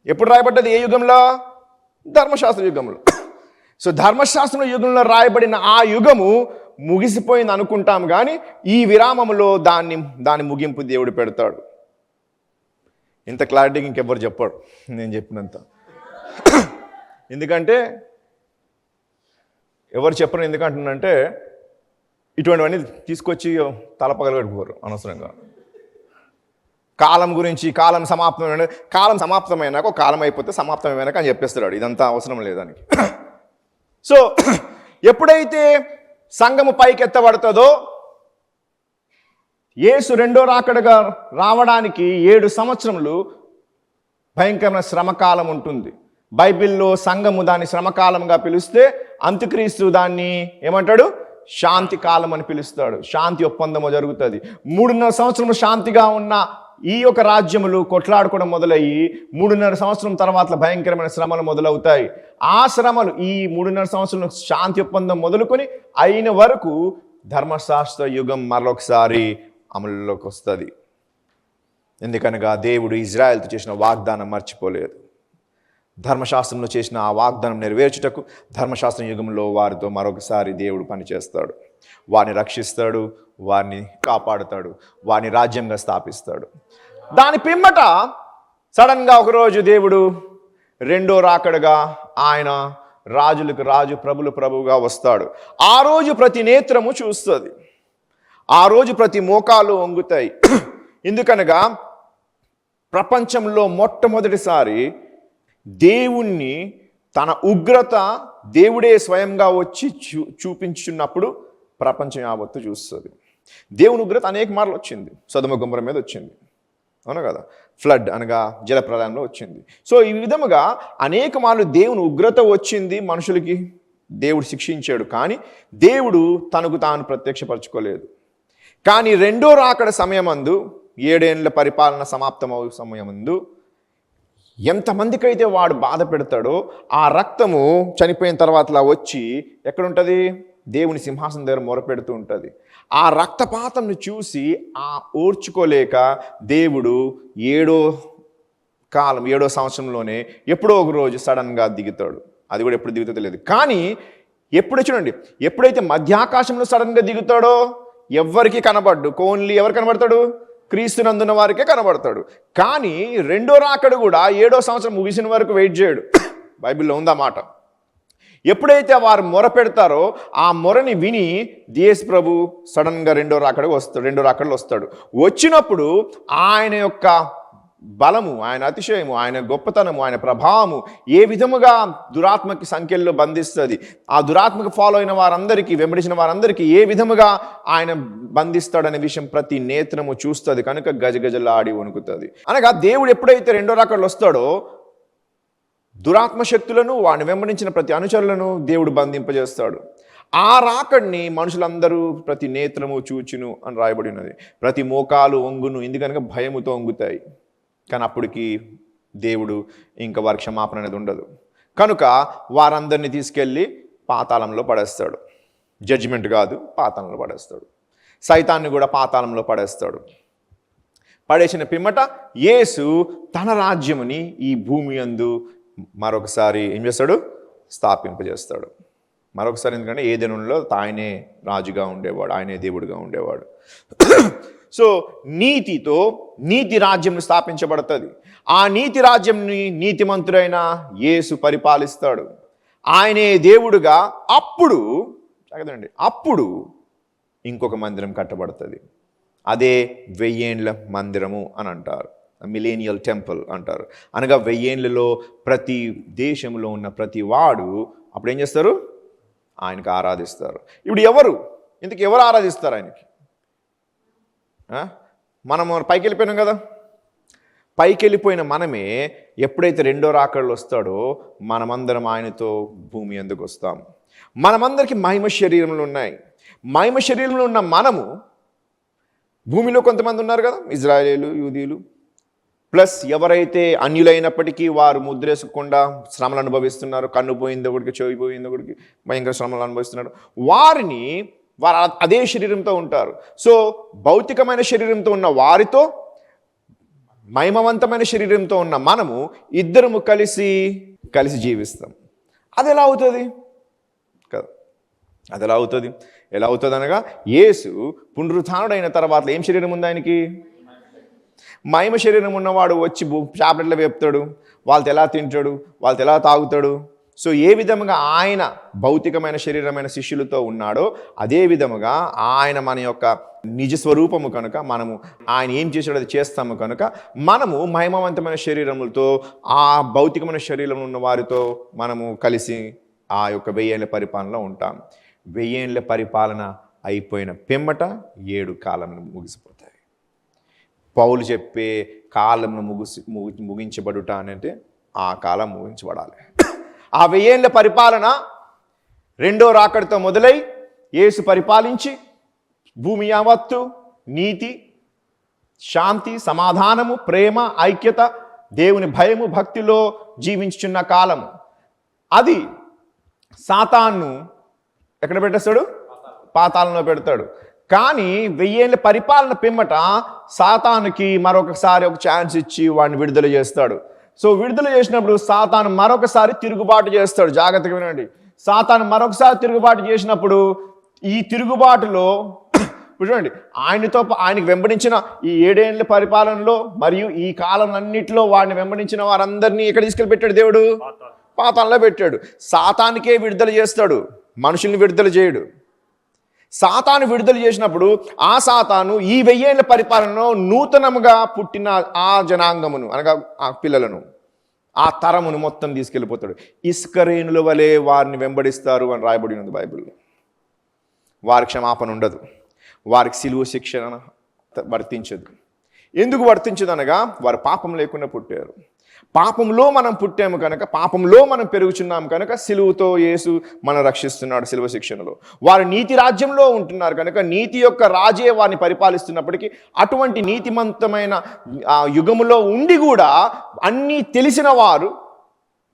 ఎప్పుడు రాయబడ్డది? ఏ యుగంలో? ధర్మశాస్త్ర యుగంలో. సో ధర్మశాస్త్ర యుగంలో రాయబడిన ఆ యుగము ముగిసిపోయింది అనుకుంటాం, కానీ ఈ విరామములో దాని ముగింపు దేవుడు పెడతాడు. ఇంత క్లారిటీగా ఇంకెవ్వరు చెప్పాడు నేను చెప్పినంత. ఎందుకంటే ఎవరు చెప్పరు, ఎందుకంటున్నంటే ఇటువంటివన్నీ తీసుకొచ్చి తలపగలగట్టుకోరు అనవసరంగా. కాలం గురించి, కాలం సమాప్తమైన, కాలం సమాప్తమైనాక ఒక కాలం అయిపోతే సమాప్తమైనాక అని చెప్పేస్తాడు. ఇదంతా అవసరం లేదానికి. సో ఎప్పుడైతే సంఘము పైకెత్తబడుతుందో, యేసు రెండో రాకడగా రావడానికి 7 సంవత్సరములు భయంకరమైన శ్రమకాలం ఉంటుంది. బైబిల్లో సంఘము దాన్ని శ్రమకాలంగా పిలిస్తే, అంత్యక్రీస్తు దాన్ని ఏమంటాడు? శాంతి కాలం అని పిలుస్తాడు. శాంతి ఒప్పందము జరుగుతుంది. 3.5 సంవత్సరము శాంతిగా ఉన్న ఈ యొక్క రాజ్యములు కొట్లాడుకోవడం మొదలయ్యి 3.5 సంవత్సరం తర్వాత భయంకరమైన శ్రమలు మొదలవుతాయి. ఆ శ్రమలు ఈ 3.5 సంవత్సరం శాంతి ఒప్పందం మొదలుకొని అయిన వరకు ధర్మశాస్త్ర యుగం మరొకసారి అమలులోకి వస్తుంది. ఎందుకనగా దేవుడు ఇజ్రాయెల్తో చేసిన వాగ్దానం మర్చిపోలేదు. ధర్మశాస్త్రంలో చేసిన ఆ వాగ్దానం నెరవేర్చుటకు ధర్మశాస్త్ర యుగంలో వారితో మరొకసారి దేవుడు పనిచేస్తాడు. వారిని రక్షిస్తాడు, వారిని కాపాడుతాడు, వారిని రాజ్యంగా స్థాపిస్తాడు. దాని పిమ్మట సడన్గా ఒకరోజు దేవుడు రెండో రాకడగా ఆయన రాజులకు రాజు, ప్రభులు ప్రభువుగా వస్తాడు. ఆ రోజు ప్రతి నేత్రము చూస్తుంది. ఆ రోజు ప్రతి మోకాలు వంగుతాయి. ఎందుకనగా ప్రపంచంలో మొట్టమొదటిసారి దేవుణ్ణి తన ఉగ్రత దేవుడే స్వయంగా వచ్చి చూపించున్నప్పుడు ప్రపంచం యావత్తు చూస్తుంది. దేవుని ఉగ్రత అనేక మార్లు వచ్చింది. సొదొమ గొమొర్రా మీద వచ్చింది, అవును కదా? ఫ్లడ్ అనగా జలప్రలయంలో వచ్చింది. సో ఈ విధముగా అనేక మార్లు దేవుని ఉగ్రత వచ్చింది, మనుషులకి దేవుడు శిక్షించాడు. కానీ దేవుడు తనకు తాను ప్రత్యక్షపరచుకోలేదు. కానీ రెండో రాకడ సమయమందు, 7 ఏళ్ల పరిపాలన సమాప్తమవు సమయమందు ఎంతమందికైతే వాడు బాధ పెడతాడో ఆ రక్తము చనిపోయిన తర్వాతలా వచ్చి ఎక్కడుంటుంది? దేవుని సింహాసనం దగ్గర మొరపెడుతూ ఉంటుంది. ఆ రక్తపాతంను చూసి ఓర్చుకోలేక దేవుడు 7వ సంవత్సరంలోనే ఎప్పుడో ఒక రోజు సడన్గా దిగుతాడు. అది కూడా ఎప్పుడు దిగుతుందో తెలియదు. కానీ చూడండి, ఎప్పుడైతే మధ్యాకాశంలో సడన్గా దిగుతాడో ఎవ్వరికి కనబడ్డు. ఓన్లీ ఎవరు కనబడతాడు? క్రీస్తునందున్న వారికే కనబడతాడు. కానీ రెండో రాకడ కూడా 7వ సంవత్సరం ముగిసిన వరకు వెయిట్ చేయడు. బైబిల్లో ఉందా మాట. ఎప్పుడైతే వారు మొర పెడతారో ఆ మొరని విని యేసు ప్రభు సడన్గా రెండో రాకడలో వస్తాడు. వచ్చినప్పుడు ఆయన యొక్క బలము, ఆయన అతిశయము, ఆయన గొప్పతనము, ఆయన ప్రభావము ఏ విధముగా దురాత్మకి సంఖ్యల్లో బంధిస్తుంది, ఆ దురాత్మకు ఫాలో అయిన వారందరికీ, వెంబడించిన వారందరికీ ఏ విధముగా ఆయన బంధిస్తాడనే విషయం ప్రతి నేత్రము చూస్తుంది. కనుక గజగజలాడి వణుకుతుంది. అనగా దేవుడు ఎప్పుడైతే రెండో రాకడలో వస్తాడో దురాత్మ శక్తులను, వాడిని వెంబడించిన ప్రతి అనుచరులను దేవుడు బంధింపజేస్తాడు. ఆ రాకడిని మనుషులందరూ ప్రతి నేత్రము చూచును అని రాయబడి ఉన్నది. ప్రతి మోకాలు వంగును, ఎందుకనగా భయముతో వంగుతాయి. కానీ అప్పటికి దేవుడు ఇంకా వారి క్షమాపణ అనేది ఉండదు. కనుక వారందరినీ తీసుకెళ్ళి పాతాళంలో పడేస్తాడు. జడ్జిమెంట్ కాదు, పాతాళంలో పడేస్తాడు. సైతాన్ని కూడా పాతాళంలో పడేస్తాడు. పడేసిన పిమ్మట యేసు తన రాజ్యముని ఈ భూమి యందు మరొకసారి ఏం చేస్తాడు? స్థాపింపజేస్తాడు. మరొకసారి ఎందుకంటే ఏదెనులో ఆయనే రాజుగా ఉండేవాడు, ఆయనే దేవుడిగా ఉండేవాడు. సో నీతితో నీతి రాజ్యం స్థాపించబడుతుంది. ఆ నీతి రాజ్యంని నీతిమంతుడైన యేసు పరిపాలిస్తాడు. ఆయనే దేవుడుగా. అప్పుడు ఇంకొక మందిరం కట్టబడుతుంది. అదే 1000 ఏండ్ల మందిరము అని అంటారు. మిలేనియల్ టెంపుల్ అంటారు. అనగా 1000 ఏండ్లలో ప్రతి దేశంలో ఉన్న ప్రతి వాడు అప్పుడు ఏం చేస్తారు? ఆయనకు ఆరాధిస్తారు. ఇప్పుడు ఇంతకు ఎవరు ఆరాధిస్తారు ఆయనకి? మనం పైకి వెళ్ళిపోయినాం కదా. పైకి వెళ్ళిపోయిన మనమే ఎప్పుడైతే రెండో రాకడలో వస్తాడో మనమందరం ఆయనతో భూమి ఎందుకు వస్తాం. మనమందరికి మహిమ శరీరంలో ఉన్నాయి. మహిమ శరీరంలో ఉన్న మనము భూమిలో కొంతమంది ఉన్నారు కదా, ఇజ్రాయేలీలు, యూదీలు, ప్లస్ ఎవరైతే అన్యులైనప్పటికీ వారు ముద్రేసుకోకుండా శ్రమలు అనుభవిస్తున్నారు. కన్ను పోయింది ఒకటికి, చెవి పోయింది ఒకటికి, భయంకర శ్రమలు అనుభవిస్తున్నారు. వారిని వారు అదే శరీరంతో ఉంటారు. సో భౌతికమైన శరీరంతో ఉన్న వారితో మహిమవంతమైన శరీరంతో ఉన్న మనము ఇద్దరము కలిసి జీవిస్తాం. అది ఎలా అవుతుంది కదా? అది ఎలా అవుతుంది? ఎలా అవుతుంది అనగా, యేసు పునరుత్థానుడైన తర్వాత ఏం శరీరం ఉంది ఆయనకి? మహిమ శరీరం ఉన్నవాడు వచ్చి చాపలెట్ల వేపుతాడు, వాళ్ళతో ఎలా తింటాడు, వాళ్ళతో ఎలా తాగుతాడు. సో ఏ విధముగా ఆయన భౌతికమైన శరీరమైన శిష్యులతో ఉన్నాడో అదే విధముగా ఆయన మన యొక్క నిజ స్వరూపము కనుక మనము ఆయన ఏం చేసాడో అది చేస్తాము కనుక మనము మహిమవంతమైన శరీరములతో ఆ భౌతికమైన శరీరంలో ఉన్న వారితో మనము కలిసి ఆ యొక్క 1000 ఏళ్ల పరిపాలనలో ఉంటాం. 1000 ఏళ్ల పరిపాలన అయిపోయిన పిమ్మట 7 కాలములు ముగిసిపోతాయి. పౌలు చెప్పే కాలంను ముగించబడుట అంటే ఆ కాలం ముగించబడాలి. ఆ 1000 ఏళ్ల పరిపాలన రెండో రాకడతో మొదలై యేసు పరిపాలించి భూమి యావత్తు నీతి, శాంతి, సమాధానము, ప్రేమ, ఐక్యత, దేవుని భయము, భక్తిలో జీవించుచున్న కాలము. అది సాతాను ఎక్కడ పెట్టేస్తాడు? పాతాళంలో పెడతాడు. కానీ 1000 ఏళ్ల పరిపాలన పిమ్మట సాతానుకి మరొకసారి ఒక ఛాన్స్ ఇచ్చి వాడిని విడుదల చేస్తాడు. సో విడుదల చేసినప్పుడు సాతాను మరొకసారి తిరుగుబాటు చేస్తాడు. జాగ్రత్తగా వినండి. సాతాను మరొకసారి తిరుగుబాటు చేసినప్పుడు ఈ తిరుగుబాటులో చూడండి, ఆయనకి వెంబడించిన ఈ 7 ఏళ్ల పరిపాలనలో మరియు ఈ కాలం అన్నింటిలో వాడిని వెంబడించిన వారందరినీ ఎక్కడ తీసుకెళ్ళి పెట్టాడు? దేవుడు పాతాళంలో పెట్టాడు. సాతానికే విడుదల చేస్తాడు, మనుషుల్ని విడుదల చేయడు. సాతాను విడుదల చేసినప్పుడు ఆ సాతాను ఈ 1000 ఏళ్ల పరిపాలనలో నూతనముగా పుట్టిన ఆ జనాంగమును అనగా ఆ పిల్లలను, ఆ తరమును మొత్తం తీసుకెళ్ళిపోతాడు. ఇస్కరేణుల వలె వారిని వెంబడిస్తారు అని రాయబడి ఉంది బైబిల్లో. వారికి క్షమాపణ ఉండదు, వారికి సిలువ శిక్షణ వర్తించదు. ఎందుకు వర్తించదు అనగా వారు పాపం లేకుండా పుట్టారు. పాపంలో మనం పుట్టాము కనుక, పాపంలో మనం పెరుగుచున్నాము కనుక సిలువతో యేసు మనం రక్షిస్తున్నాడు. సిలువ శిక్షణలో వారు నీతి రాజ్యంలో ఉంటున్నారు కనుక నీతి యొక్క రాజే వారిని పరిపాలిస్తున్నప్పటికీ అటువంటి నీతిమంతమైన యుగములో ఉండి కూడా అన్నీ తెలిసిన వారు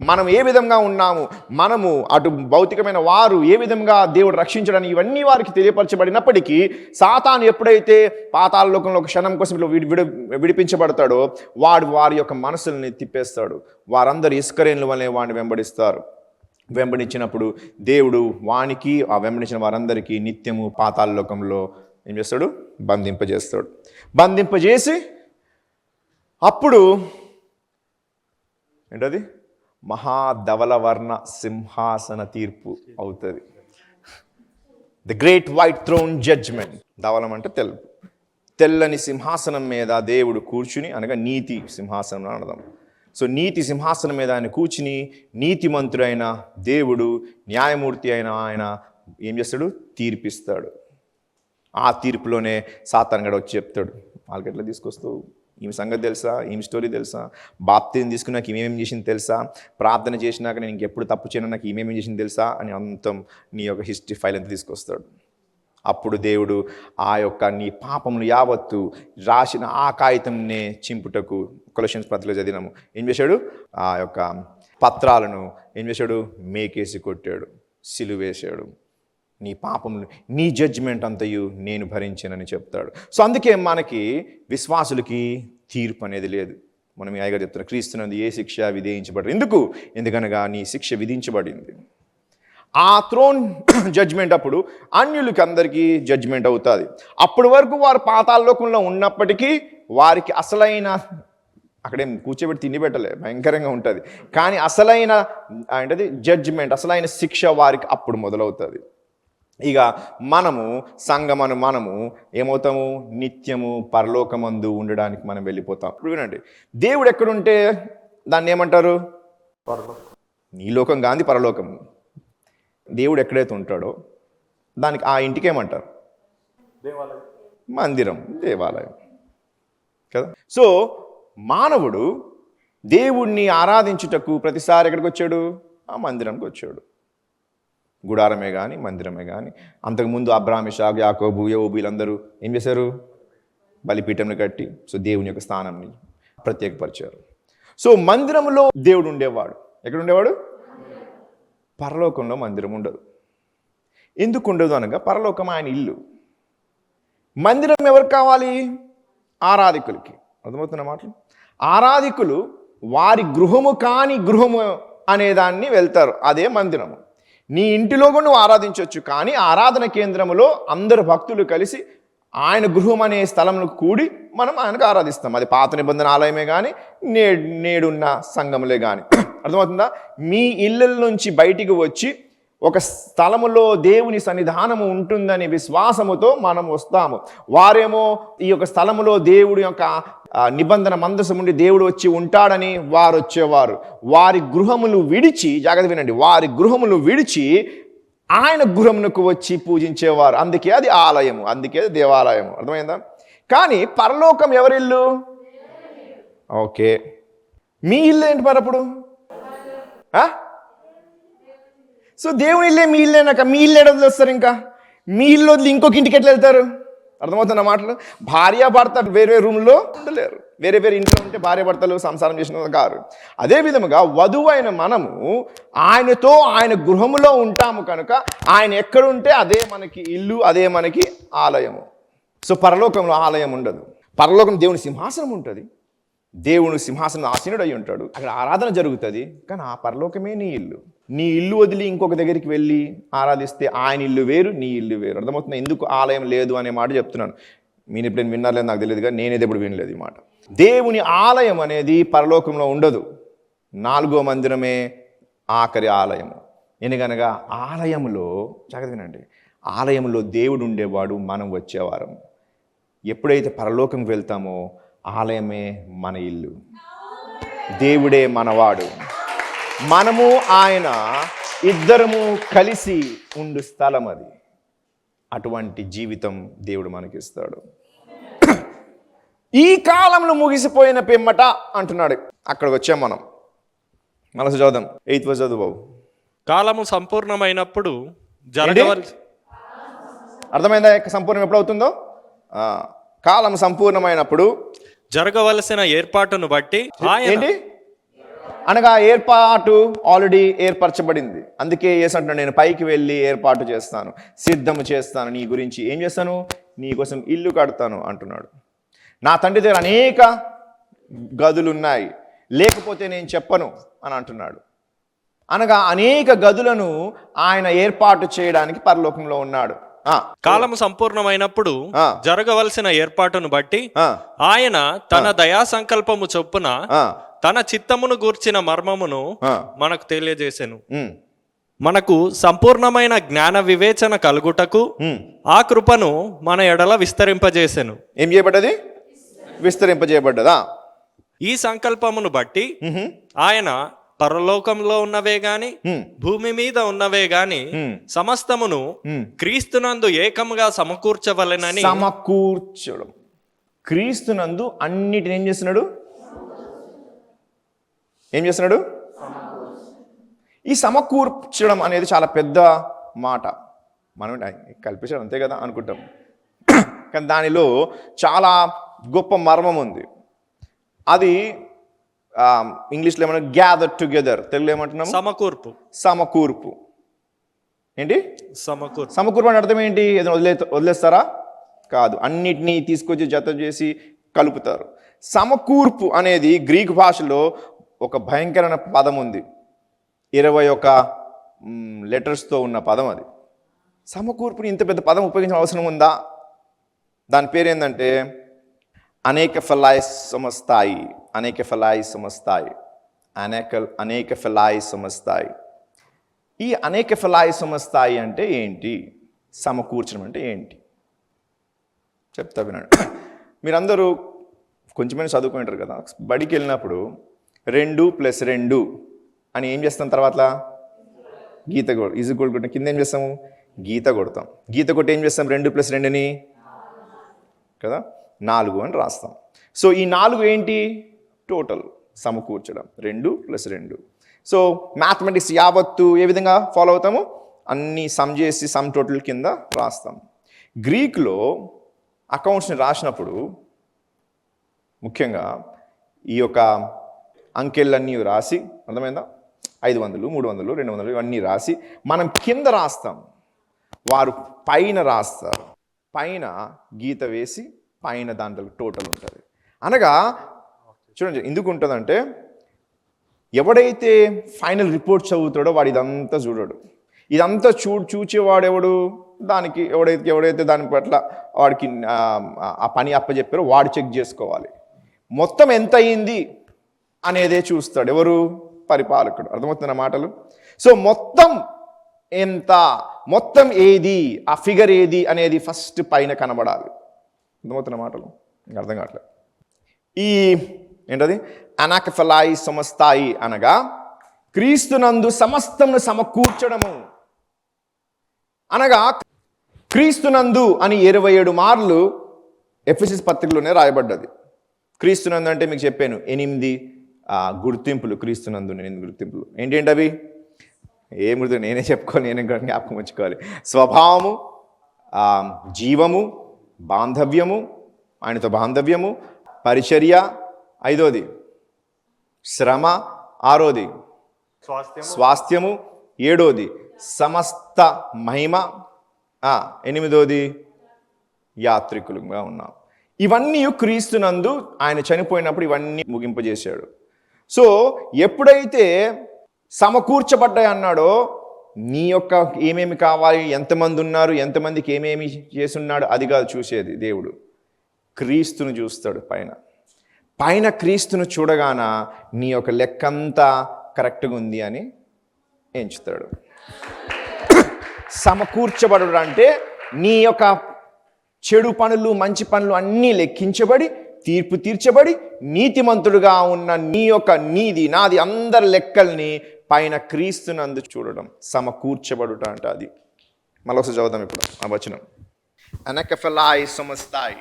మనం ఏ విధంగా ఉన్నాము, మనము అటు భౌతికమైన వారు ఏ విధంగా దేవుడు రక్షించడానికి ఇవన్నీ వారికి తెలియపరచబడినప్పటికీ సాతాను ఎప్పుడైతే పాతాళ లోకంలో ఒక క్షణం కోసం విడిపించబడతాడో వారి యొక్క మనసుల్ని తిప్పేస్తాడు. వారందరూ ఇస్కరేణుల వలె వాడిని వెంబడిస్తారు. వెంబడించినప్పుడు దేవుడు వానికి ఆ వెంబడించిన వారందరికీ నిత్యము పాతాళ లోకంలో ఏం చేస్తాడు? బంధింపజేస్తాడు. బంధింపజేసి అప్పుడు ఏంటది? మహాధవలవర్ణ సింహాసన తీర్పు అవుతుంది. The great white throne judgement. ధవలం అంటే తెలుపు. తెల్లని సింహాసనం మీద దేవుడు కూర్చుని, అనగా నీతి సింహాసనం అనదాం. సో నీతి సింహాసనం మీద ఆయన కూర్చుని నీతిమంతుడైన దేవుడు, న్యాయమూర్తి అయిన ఆయన ఏం చేస్తాడు? తీర్పిస్తాడు. ఆ తీర్పులోనే సాతాను గడ వచ్చి చెప్తాడు, వాళ్ళకి ఎట్లా తీసుకొస్తావు, ఈమె సంగతి తెలుసా, ఈమె స్టోరీ తెలుసా, బాప్తిజం తీసుకున్నాక ఈమెమేం చేసింది తెలుసా, ప్రార్థన చేసినాక నేను ఇంకెప్పుడు తప్పు చేయను నాకు ఈమెమేం చేసింది తెలుసా అని అంతం నీ యొక్క హిస్టరీ ఫైల్ అంతా తీసుకొస్తాడు. అప్పుడు దేవుడు ఆ యొక్క నీ పాపములు యావత్తు రాసిన ఆ కాగితంనే చింపుటకు కొలెషన్స్ పత్రికలో చదివినాము. ఏం చేశాడు? ఆ యొక్క పత్రాలను ఏం చేశాడు? మేకేసి కొట్టాడు, సిలువేశాడు. నీ పాపములు, నీ జడ్జిమెంట్ అంతయు నేను భరించానని చెప్తాడు. సో అందుకే మనకి విశ్వాసులకి తీర్పు అనేది లేదు. మనం అయ్యగా చెప్తున్నా, క్రీస్తునందు ఏ శిక్ష విధించబడదు. ఎందుకనగా నీ శిక్ష విధించబడింది. ఆ థ్రోన్ జడ్జ్మెంట్ అప్పుడు అన్యులకి అందరికీ జడ్జ్మెంట్ అవుతుంది. అప్పటి వరకు వారు పాతాళ లోకంలో ఉన్నప్పటికీ వారికి అసలైన, అక్కడేం కూర్చోబెట్టి తిండి పెట్టలే, భయంకరంగా ఉంటుంది. కానీ అసలైన ఏంటది? జడ్జ్మెంట్, అసలైన శిక్ష వారికి అప్పుడు మొదలవుతుంది. ఇక మనము ఏమవుతాము? నిత్యము పరలోకమందు ఉండడానికి మనం వెళ్ళిపోతాం. ఇప్పుడు వినండి, దేవుడు ఎక్కడుంటే దాన్ని ఏమంటారు? నీ లోకం గాంధీ పరలోకం. దేవుడు ఎక్కడైతే ఉంటాడో దానికి ఆ ఇంటికి ఏమంటారు? మందిరం, దేవాలయం కదా. సో మానవుడు దేవుణ్ణి ఆరాధించుటకు ప్రతిసారి ఎక్కడికి వచ్చాడు? ఆ మందిరంకి వచ్చాడు. గుడారమే కానీ మందిరమే కానీ. అంతకుముందు అబ్రాహాము, ఇస్సాకు, యాకోబు, యోబు వీళ్ళందరూ ఏం చేశారు? బలిపీఠంని కట్టి సో దేవుని యొక్క స్థానాన్ని ప్రత్యేకపరిచారు. సో మందిరంలో దేవుడు ఉండేవాడు. ఎక్కడ ఉండేవాడు? పరలోకంలో మందిరం ఉండదు. ఎందుకు ఉండదు అనగా పరలోకం ఆయన ఇల్లు. మందిరం ఎవరికి కావాలి? ఆరాధికులకి. అర్థమవుతున్న మాటలు? ఆరాధికులు వారి గృహము కాని గృహము అనేదాన్ని వెళ్తారు, అదే మందిరము. నీ ఇంటిలో కూడా నువ్వు ఆరాధించవచ్చు, కానీ ఆరాధన కేంద్రములో అందరు భక్తులు కలిసి ఆయన గృహం అనే స్థలంలో కూడి మనం ఆయనకు ఆరాధిస్తాం. అది పాత నిబంధన ఆలయమే కానీ నేడున్న సంఘములే కానీ. అర్థమవుతుందా? మీ ఇళ్ళ నుంచి బయటికి వచ్చి ఒక స్థలములో దేవుని సన్నిధానము ఉంటుందని విశ్వాసముతో మనం వస్తాము. వారేమో ఈ యొక్క స్థలములో దేవుడి యొక్క నిబంధన మందసం ఉండి దేవుడు వచ్చి ఉంటాడని వారు వచ్చేవారు. వారి గృహములు విడిచి, జాగ్రత్త వినండి, వారి గృహములు విడిచి ఆయన గృహమునకు వచ్చి పూజించేవారు. అందుకే అది ఆలయము, అందుకే అది దేవాలయము. అర్థమైందా? కానీ పరలోకం ఎవరిల్లు? ఓకే, మీ ఇల్లు ఏంటి మరి అప్పుడు? సో దేవుని ఇల్లే మీ ఇల్లేనాక మీ ఇల్లు ఎడవది వస్తారు? ఇంకా మీ ఇల్లు వదిలి ఇంకొక ఇంటికి ఎట్లా వెళ్తారు? అర్థమవుతున్న మాటలు? భార్యాభర్త వేరే రూమ్లో ఉండలేరు, వేరే వేరే ఇంట్లో ఉంటే భార్యాభర్తలు సంసారం చేసిన గారు. అదే విధముగా వధువు అయిన మనము ఆయనతో ఆయన గృహములో ఉంటాము కనుక ఆయన ఎక్కడుంటే అదే మనకి ఇల్లు, అదే మనకి ఆలయము. సో పరలోకంలో ఆలయం ఉండదు. పరలోకం దేవుని సింహాసనం ఉంటుంది, దేవుని సింహాసనం ఆసీనుడు అయి ఉంటాడు, అక్కడ ఆరాధన జరుగుతుంది. కానీ ఆ పరలోకమే నీ ఇల్లు. నీ ఇల్లు వదిలి ఇంకొక దగ్గరికి వెళ్ళి ఆరాధిస్తే ఆయన ఇల్లు వేరు, నీ ఇల్లు వేరు. అర్థమవుతుంది ఎందుకు ఆలయం లేదు అనే మాట చెప్తున్నాను. మీరు ఎప్పుడైనా విన్నారలేదు నాకు తెలియదు, కానీ నేనేది ఎప్పుడు వినలేదు ఈ మాట. దేవుని ఆలయం అనేది పరలోకంలో ఉండదు. 4వ మందిరమే ఆఖరి ఆలయము. ఎందుకనగా ఆలయంలో, జాగ్రత్త వినండి, ఆలయంలో దేవుడు ఉండేవాడు, మనం వచ్చేవారం. ఎప్పుడైతే పరలోకంకి వెళ్తామో ఆలయమే మన ఇల్లు, దేవుడే మనవాడు, మనము ఆయన ఇద్దరము కలిసి ఉండు స్థలం అది. అటువంటి జీవితం దేవుడు మనకిస్తాడు. ఈ కాలంలో ముగిసిపోయిన పిమ్మట అంటున్నాడు. అక్కడికి వచ్చాం మనం. మనసు చదువుదాం, 8వ చదువు బాబు. కాలము సంపూర్ణమైనప్పుడు జరగవలసి, అర్థమైందా? సంపూర్ణం ఎప్పుడవుతుందో? కాలం సంపూర్ణమైనప్పుడు జరగవలసిన ఏర్పాటును బట్టి ఏంటి అనగా ఏర్పాటు ఆల్రెడీ ఏర్పరచబడింది. అందుకే యేసు అంటున్నాడు, నేను పైకి వెళ్ళి ఏర్పాటు చేస్తాను, సిద్ధము చేస్తాను, నీ గురించి ఏం చేస్తాను? నీ కోసం ఇల్లు కడతాను అంటున్నాడు. నా తండ్రి దగ్గర అనేక గదులు ఉన్నాయి, లేకపోతే నేను చెప్పను అని అంటున్నాడు. అనగా అనేక గదులను ఆయన ఏర్పాటు చేయడానికి పరలోకంలో ఉన్నాడు. కాలము సంపూర్ణమైనప్పుడు జరగవలసిన ఏర్పాటును బట్టి ఆయన తన దయా సంకల్పము చొప్పున తన చిత్తమును గూర్చిన మర్మమును మనకు తెలియజేసెను. మనకు సంపూర్ణమైన జ్ఞాన వివేచన కలుగుటకు ఆ కృపను మన ఎడల విస్తరింపజేసెను. ఏం చేయబడ్డది? విస్తరింపజేయబడ్డదా? ఈ సంకల్పమును బట్టి ఆయన పరలోకంలో ఉన్నవే గాని భూమి మీద ఉన్నవే గాని సమస్తమును క్రీస్తునందు ఏకముగా సమకూర్చవలెనని. సమకూర్చడం, క్రీస్తునందు అన్నిటిని ఏం చేస్తున్నాడు? ఈ సమకూర్చడం అనేది చాలా పెద్ద మాట. మనం కల్పించడం అంతే కదా అనుకుంటాం, కానీ దానిలో చాలా గొప్ప మర్మం ఉంది. అది ఇంగ్లీష్లో ఏమన్నా గ్యాదర్ టుగెదర్, తెలుగులో ఏమంటున్నాం? సమకూర్పు. ఏంటి సమకూర్పు అంటే అర్థం ఏంటి? ఏదైనా వదిలేస్తారా? కాదు, అన్నిటినీ తీసుకొచ్చి జత చేసి కలుపుతారు. సమకూర్పు అనేది గ్రీకు భాషలో ఒక భయంకరమైన పదం ఉంది, 21 లెటర్స్తో ఉన్న పదం అది. సమకూర్పుని ఇంత పెద్ద పదం ఉపయోగించిన అవసరం ఉందా? దాని పేరు ఏంటంటే అనేక ఫలాయి సమస్తాయి. ఈ అనేక ఫలాయి సమస్తాయి అంటే ఏంటి? సమకూర్చడం అంటే ఏంటి చెప్తా వినండి. మీరందరూ కొంచెమైనా చదువుకుంటారు కదా, బడికి వెళ్ళినప్పుడు 2 + 2 అని ఏం చేస్తాం? తర్వాత గీత కొట్టాం, కింద ఏం చేస్తాము? గీత కొడతాం. గీత కొట్టి ఏం చేస్తాం? 2 + 2ని కదా 4 అని రాస్తాం. సో ఈ 4 ఏంటి? టోటల్ సమకూర్చడం, 2 + 2. సో మ్యాథమెటిక్స్ యావత్తు ఏ విధంగా ఫాలో అవుతాము? అన్నీ సమ్ చేసి సమ్ టోటల్ కింద రాస్తాం. గ్రీక్లో అకౌంట్స్ని రాసినప్పుడు ముఖ్యంగా ఈ యొక్క అంకెలన్నీ రాసి, అర్థమైందా? 500, 300, 200 ఇవన్నీ రాసి మనం కింద రాస్తాం. వారు పైన రాస్తారు, పైన గీత వేసి పైన దాంట్లో టోటల్ ఉంటుంది. అనగా చూడండి ఎందుకు ఉంటుందంటే, ఎవడైతే ఫైనల్ రిపోర్ట్ చదువుతాడో వాడు ఇదంతా చూడడు. ఇదంతా చూచేవాడెవడు, దానికి ఎవడైతే దాని పట్ల వాడికి ఆ పని అప్పచెప్పారో వాడు చెక్ చేసుకోవాలి. మొత్తం ఎంత అయింది అనేదే చూస్తాడు ఎవరు, పరిపాలకుడు. అర్థమవుతున్న మాటలు? సో మొత్తం ఎంత, మొత్తం ఏది, ఆ ఫిగర్ ఏది అనేది ఫస్ట్ పైన కనబడాలి. అర్థమవుతున్న మాటలు? ఇంకా అర్థం కావట్లేదు. ఈ ఏంటది అనాకెఫలాయి సమస్తాయి అనగా క్రీస్తునందు సమస్తమును సమకూర్చడము. అనగా క్రీస్తునందు అని 27 మార్లు ఎఫెసీయుల పత్రికలోనే రాయబడ్డది. క్రీస్తునందు అంటే మీకు చెప్పాను 8 గుర్తింపులు. క్రీస్తునందు 8 గుర్తింపులు ఏంటంటే అవి ఏం గుర్తు నేనే చెప్పుకోవాలి, నేనే జ్ఞాపకం ఉంచుకోవాలి. స్వభావము, జీవము, బాంధవ్యము, ఆయనతో బాంధవ్యము, పరిచర్య 5వది, శ్రమ 6వది, స్వాస్థ్యము 7వది, సమస్త మహిమ 8వది, యాత్రికులుగా ఉన్నాం. ఇవన్నీ క్రీస్తునందు ఆయన చనిపోయినప్పుడు ఇవన్నీ ముగింపజేశాడు. సో ఎప్పుడైతే సమకూర్చబడ్డాయి అన్నాడో, నీ యొక్క ఏమేమి కావాలి, ఎంతమంది ఉన్నారు, ఎంతమందికి ఏమేమి చేసున్నాడు అది కాదు చూసేది దేవుడు. క్రీస్తును చూస్తాడు పైన క్రీస్తును చూడగాన నీ యొక్క లెక్కంతా కరెక్ట్గా ఉంది అని ఎంచుతాడు. సమకూర్చబడు అంటే నీ యొక్క చెడు పనులు మంచి పనులు అన్నీ లెక్కించబడి తీర్పు తీర్చబడి నీతిమంతుడుగా ఉన్న నీ యొక్క నీది నాది అందరి లెక్కల్ని పైన క్రీస్తునందు చూడడం సమకూర్చబడుట అంటే అది. మళ్ళొకసారి చదువుదాం ఇప్పుడు ఆ వచనం. అనకఫలాయి సమస్తాయి.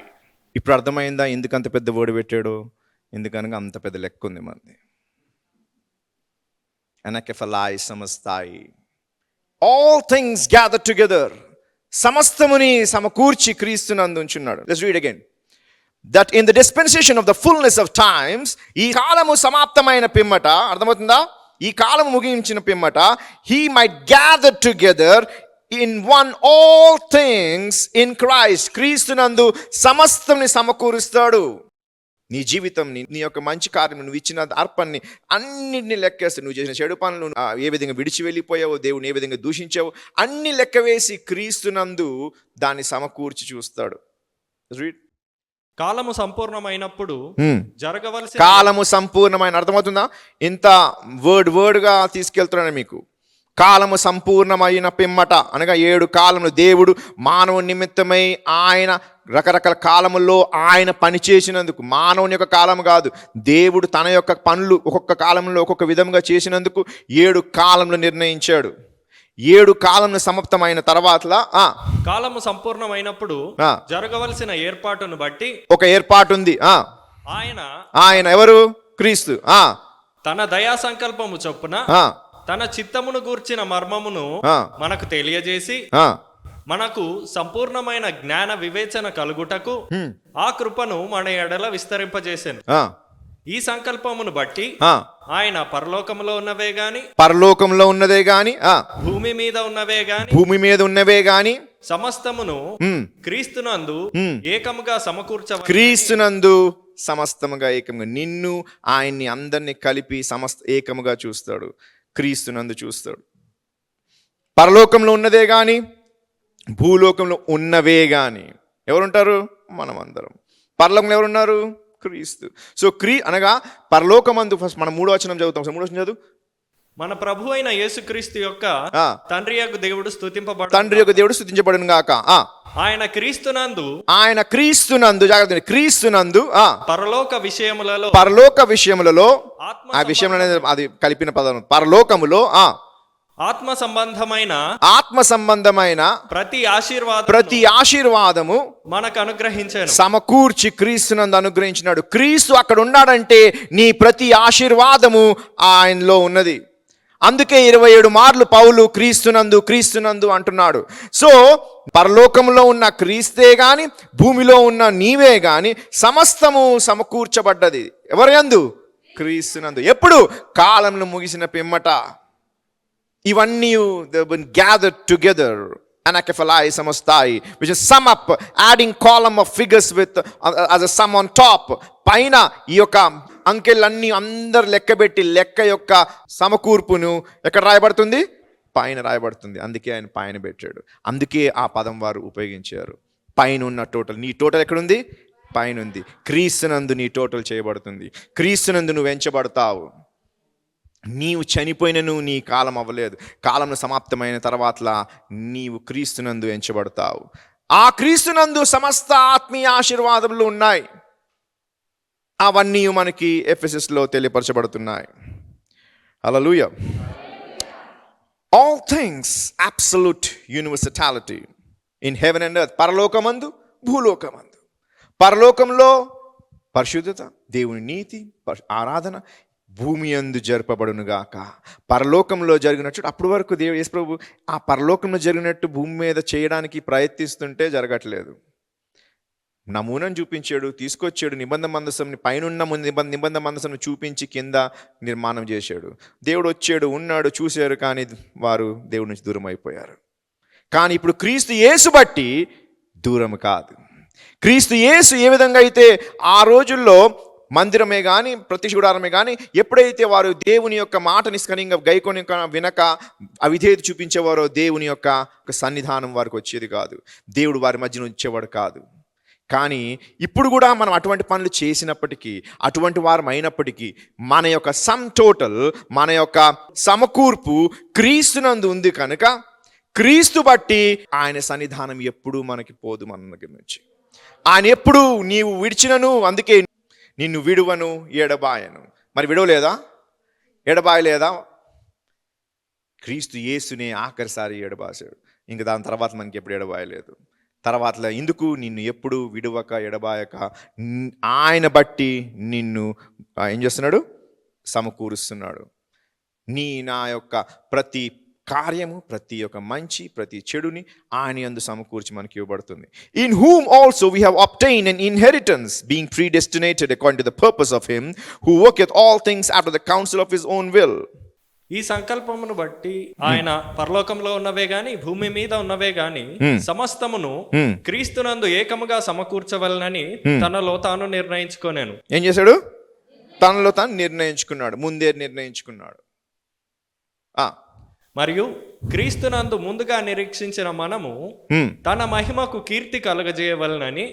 ఇప్పుడు అర్థమైందా ఎందుకంత పెద్ద వర్డ్ పెట్టాడు? ఎందుకనగా అంత పెద్ద లెక్క ఉంది మంది. అనకఫలాయి సమస్తాయి, ఆల్ థింగ్స్ గ్యాదర్ టుగెదర్, సమస్తముని సమకూర్చి క్రీస్తునందు ఉంచున్నాడు. Let's read again. That in the dispensation of the fullness of times, ఈ కాలము సమాప్తమైన పిమ్మట, అర్థమవుతుందా? ఈ కాలము ముగించిన పిమ్మట, he might gather together in one all things in Christ. క్రీస్తునందు సమస్తముని సమకూరుస్తాడు. నీ జీవితం, నీ యొక్క మంచి కార్యం, నువ్వు ఇచ్చిన అర్పణని అన్నింటినీ లెక్కేస్తాడు. నువ్వు చేసిన చెడు పనులు ఏ విధంగా విడిచి వెళ్ళిపోయావో, దేవుని ఏ విధంగా దూషించావో అన్ని లెక్క వేసి క్రీస్తునందు దాన్ని సమకూర్చి చూస్తాడు. రీడ్. కాలము సంపూర్ణమైనప్పుడు జరగవలసిన, కాలము సంపూర్ణమైన, అర్థమవుతుందా? ఇంత వర్డ్గా తీసుకెళ్తున్నాను మీకు. కాలము సంపూర్ణమైన పిమ్మట అనగా 7 కాలములు దేవుడు మానవుని నిమిత్తమై ఆయన రకరకాల కాలముల్లో ఆయన పని చేసినందుకు, మానవుని యొక్క కాలం కాదు, దేవుడు తన యొక్క పనులు ఒక్కొక్క కాలంలో ఒక్కొక్క విధంగా చేసినందుకు 7 కాలంలో నిర్ణయించాడు. 7 కాలం సమాప్తమైన తర్వాత కాలము సంపూర్ణమైనప్పుడు జరగవలసిన ఏర్పాటును బట్టి ఒక ఏర్పాటు ఉంది. ఆయన ఎవరు? క్రీస్తు. తన దయా సంకల్పము చొప్పున తన చిత్తమును గూర్చిన మర్మమును మనకు తెలియజేసి మనకు సంపూర్ణమైన జ్ఞాన వివేచన కలుగుటకు ఆ కృపను మన ఎడల విస్తరింపజేసాను. ఈ సంకల్పమును బట్టి ఆయన పరలోకములో ఉన్నవే గాని భూమి మీద ఉన్నవే గాని సమస్తమును క్రీస్తునందు ఏకముగా క్రీస్తునందు సమస్తముగా ఏకముగా నిన్ను ఆయన్ని అందరినీ కలిపి ఏకముగా చూస్తాడు. క్రీస్తునందు చూస్తాడు. పరలోకంలో ఉన్నదే గాని భూలోకంలో ఉన్నవే గాని ఎవరుంటారు? మనం అందరం. పరలోకంలో ఎవరున్నారు? క్రీస్తు. సో అనగా పరలోకమందు ఫస్ట్ మనం 3వ వచనం చదువుతాం. 3వ వచనం చదువు. మన ప్రభు అయిన యేసుక్రీస్తు యొక్క తండ్రి యొక్క దేవుడు స్తుతించబడును గాక. ఆయన క్రీస్తునందు జాగ్రత్త, క్రీస్తునందు పరలోక విషయములలో ఆ విషయం అనేది అది కలిపిన పదం. పరలోకములో ఆత్మ సంబంధమైన ప్రతి ఆశీర్వాదము మనకు అనుగ్రహించాడు. సమకూర్చి క్రీస్తునందు అనుగ్రహించినాడు. క్రీస్తు అక్కడ ఉన్నాడంటే నీ ప్రతి ఆశీర్వాదము ఆయనలో ఉన్నది. అందుకే 27 మార్లు పౌలు క్రీస్తునందు అంటున్నాడు. సో పరలోకంలో ఉన్న క్రీస్తే గాని భూమిలో ఉన్న నీవే గాని సమస్తము సమకూర్చబడ్డది ఎవరి యందు? క్రీస్తునందు. ఎప్పుడు? కాలంలో ముగిసిన పిమ్మట ఇవన్నీ gather together Anakephalai samostai, which is sum up, adding column of figures with as a sum on top. పైన ఈ యొక్క అంకెలన్నీ అందరు లెక్కబెట్టి లెక్క యొక్క సమకూర్పును ఎక్కడ రాయబడుతుంది? పైన రాయబడుతుంది. అందుకే ఆయన పైన పెట్టాడు. అందుకే ఆ పదం వారు ఉపయోగించారు. పైన ఉన్న టోటల్, నీ టోటల్ ఎక్కడుంది? పైన ఉంది. క్రీస్తునందు నీ టోటల్ చేయబడుతుంది. క్రీస్తునందు నువ్వు ఎంచబడతావు. నీవు చనిపోయినను నీ కాలం అవ్వలేదు. కాలంలో సమాప్తమైన తర్వాత నీవు క్రీస్తునందు ఎంచబడతావు. ఆ క్రీస్తునందు సమస్త ఆత్మీయ ఆశీర్వాదములు ఉన్నాయి. అవన్నీ మనకి ఎఫెసస్లో తెలియపరచబడుతున్నాయి. Hallelujah. All things absolute universality in heaven and earth. పరలోకమందు, భూలోకమందు. పరలోకంలో పరిశుద్ధత, దేవుని నీతి, ఆరాధన భూమి యందు జరపబడునుగాక. పరలోకంలో జరిగినట్టు అప్పటి వరకు దేవుడు యేసు ప్రభు ఆ పరలోకంలో జరిగినట్టు భూమి మీద చేయడానికి ప్రయత్నిస్తుంటే జరగట్లేదు. నమూనాను చూపించాడు, తీసుకొచ్చాడు. నిబంధన మందసంని పైనున్న నిబంధన మందసంని చూపించి కింద నిర్మాణం చేశాడు. దేవుడు వచ్చాడు, ఉన్నాడు, చూశారు, కానీ వారు దేవుడి నుంచి దూరం అయిపోయారు. కానీ ఇప్పుడు క్రీస్తు యేసు బట్టి దూరం కాదు. క్రీస్తు యేసు ఏ విధంగా అయితే ఆ రోజుల్లో మందిరమే కానీ ప్రత్యక్ష గుడారమే కానీ ఎప్పుడైతే వారు దేవుని యొక్క మాట నిష్కర్యంగా గైకొని వినక అవిధేయత చూపించేవారో దేవుని యొక్క సన్నిధానం వారికి వచ్చేది కాదు. దేవుడు వారి మధ్యన వచ్చేవాడు కాదు. కానీ ఇప్పుడు కూడా మనం అటువంటి పనులు చేసినప్పటికీ, అటువంటి వారం అయినప్పటికీ మన యొక్క సమ్ టోటల్, మన యొక్క సమకూర్పు క్రీస్తునందు ఉంది కనుక క్రీస్తు బట్టి ఆయన సన్నిధానం ఎప్పుడూ మనకి పోదు. మన దగ్గర నుంచి ఆయన ఎప్పుడు నీవు విడిచినను, అందుకే నిన్ను విడువను ఎడబాయను. మరి విడవలేదా? ఎడబాయలేదా? క్రీస్తు యేసునే ఆఖరిసారి ఎడబాసాడు. ఇంక దాని తర్వాత మనకి ఎప్పుడు ఎడబాయలేదు. తర్వాత ఇందుకు నిన్ను ఎప్పుడు విడువక ఎడబాయక ఆయన బట్టి నిన్ను ఏం చేస్తున్నాడు? సమకూరుస్తున్నాడు. నా యొక్క ప్రతి కార్యము, ప్రతి ఒక్క మంచి, ప్రతి చెడుని ఆయన యందు సమకూర్చి మనకి ఇవ్వబడుతుంది. In whom also we have obtained an inheritance, being predestinated according to the purpose of him who worketh all things after the counsel of his own will. ఈ సంకల్పమును బట్టి ఆయన పరలోకంలో ఉన్నవే గాని భూమి మీద ఉన్నవే గాని సమస్తమును క్రీస్తునందు ఏకముగా సమకూర్చవలనని తనలో తాను నిర్ణయించుకోనేను. ఏం చేశాడు? తనలో తాను నిర్ణయించుకున్నాడు. ముందే నిర్ణయించుకున్నాడు. మరియు క్రీస్తునందు ముందుగా నిరీక్షించిన మనము తన మహిమకు కీర్తి కలగజేయవలనని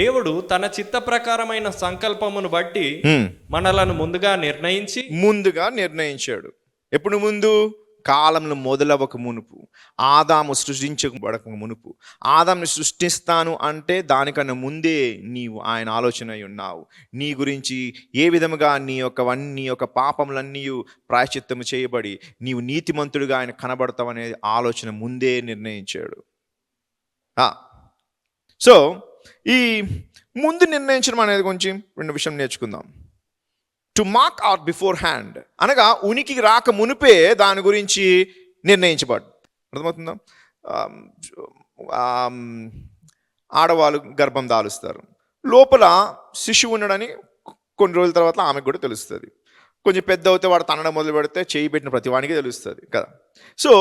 దేవుడు తన చిత్త ప్రకారమైన సంకల్పమును బట్టి మనలను ముందుగా నిర్ణయించాడు. ఎప్పుడు ముందు? కాలంలో మొదలవక మునుపు, ఆదాము సృష్టించబడక మునుపు. ఆదాముని సృష్టిస్తాను అంటే దానికన్నా ముందే నీవు ఆయన ఆలోచన ఉన్నావు. నీ గురించి ఏ విధముగా నీ యొక్క పాపములన్నీ ప్రాయశ్చిత్తము చేయబడి నీవు నీతిమంతుడిగా ఆయన కనబడతావు అనే ఆలోచన ముందే నిర్ణయించాడు. సో ఈ ముందు నిర్ణయించడం అనేది కొంచెం రెండు విషయం నేర్చుకుందాం. To mark out before hand అనగా ఉనికి రాక మునిపే దాని గురించి నిర్ణయించబడు. అర్థమవుతుందా? ఆడవాళ్ళు గర్భం దాలుస్తారు. లోపల శిశువు ఉన్నాడని కొన్ని రోజుల తర్వాత ఆమెకు కూడా తెలుస్తుంది. కొంచెం పెద్ద అవుతే వాడు తనడం మొదలు పెడితే చేయి పెట్టిన ప్రతి వానికి తెలుస్తుంది కదా. సో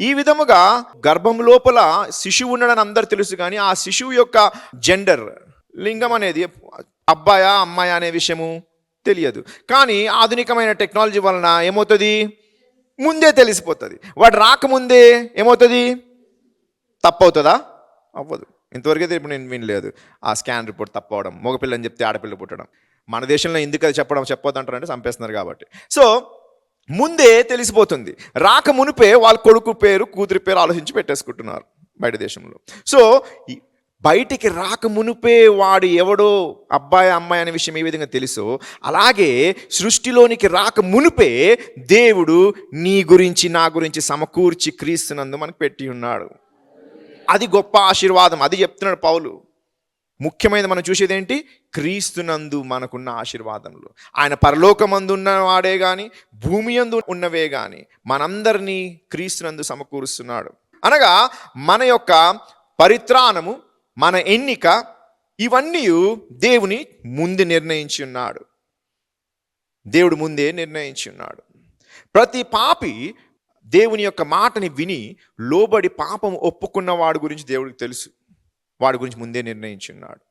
ఈ విధముగా గర్భం లోపల శిశువు ఉన్నాడని అందరు తెలుసు, కానీ ఆ శిశువు యొక్క జెండర్, లింగం అనేది అబ్బాయా అమ్మాయా అనే విషయము తెలియదు. కానీ ఆధునికమైన టెక్నాలజీ వలన ఏమవుతుంది? ముందే తెలిసిపోతుంది. వాడు రాకముందే ఏమవుతుంది? తప్పవుతుందా? అవ్వదు. ఇంతవరకు అయితే ఇప్పుడు నేను వినలేదు ఆ స్కాన్ రిపోర్ట్ తప్పవడం, మగపిల్లని చెప్తే ఆడపిల్ల పుట్టడం. మన దేశంలో ఎందుకు అది చెప్పొద్దు అంటారంటే చంపేస్తున్నారు కాబట్టి. సో ముందే తెలిసిపోతుంది. రాక మునిపే వాళ్ళ కొడుకు పేరు, కూతురి పేరు ఆలోచించి పెట్టేసుకుంటున్నారు బయట దేశంలో. సో బయటికి రాక మునిపే వాడు ఎవడో అబ్బాయి అమ్మాయి అనే విషయం ఏ విధంగా తెలుసో, అలాగే సృష్టిలోనికి రాక మునిపే దేవుడు నీ గురించి నా గురించి సమకూర్చి క్రీస్తునందు మనకు పెట్టి ఉన్నాడు. అది గొప్ప ఆశీర్వాదం. అది చెప్తున్నాడు పౌలు. ముఖ్యమైనది మనం చూసేది ఏంటి? క్రీస్తునందు మనకున్న ఆశీర్వాదములు. ఆయన పరలోకమందు ఉన్నవాడే కానీ భూమి యందు ఉన్నవే కానీ మనందరినీ క్రీస్తునందు సమకూరుస్తున్నాడు. అనగా మన యొక్క పరిత్రాణము, మన ఎన్నిక, ఇవన్నీ దేవుని ముందు నిర్ణయించి ఉన్నాడు. దేవుడు ముందే నిర్ణయించి ఉన్నాడు. ప్రతి పాపి దేవుని యొక్క మాటని విని లోబడి పాపం ఒప్పుకున్న వాడి గురించి దేవుడికి తెలుసు. వాడి గురించి ముందే నిర్ణయించున్నాడు.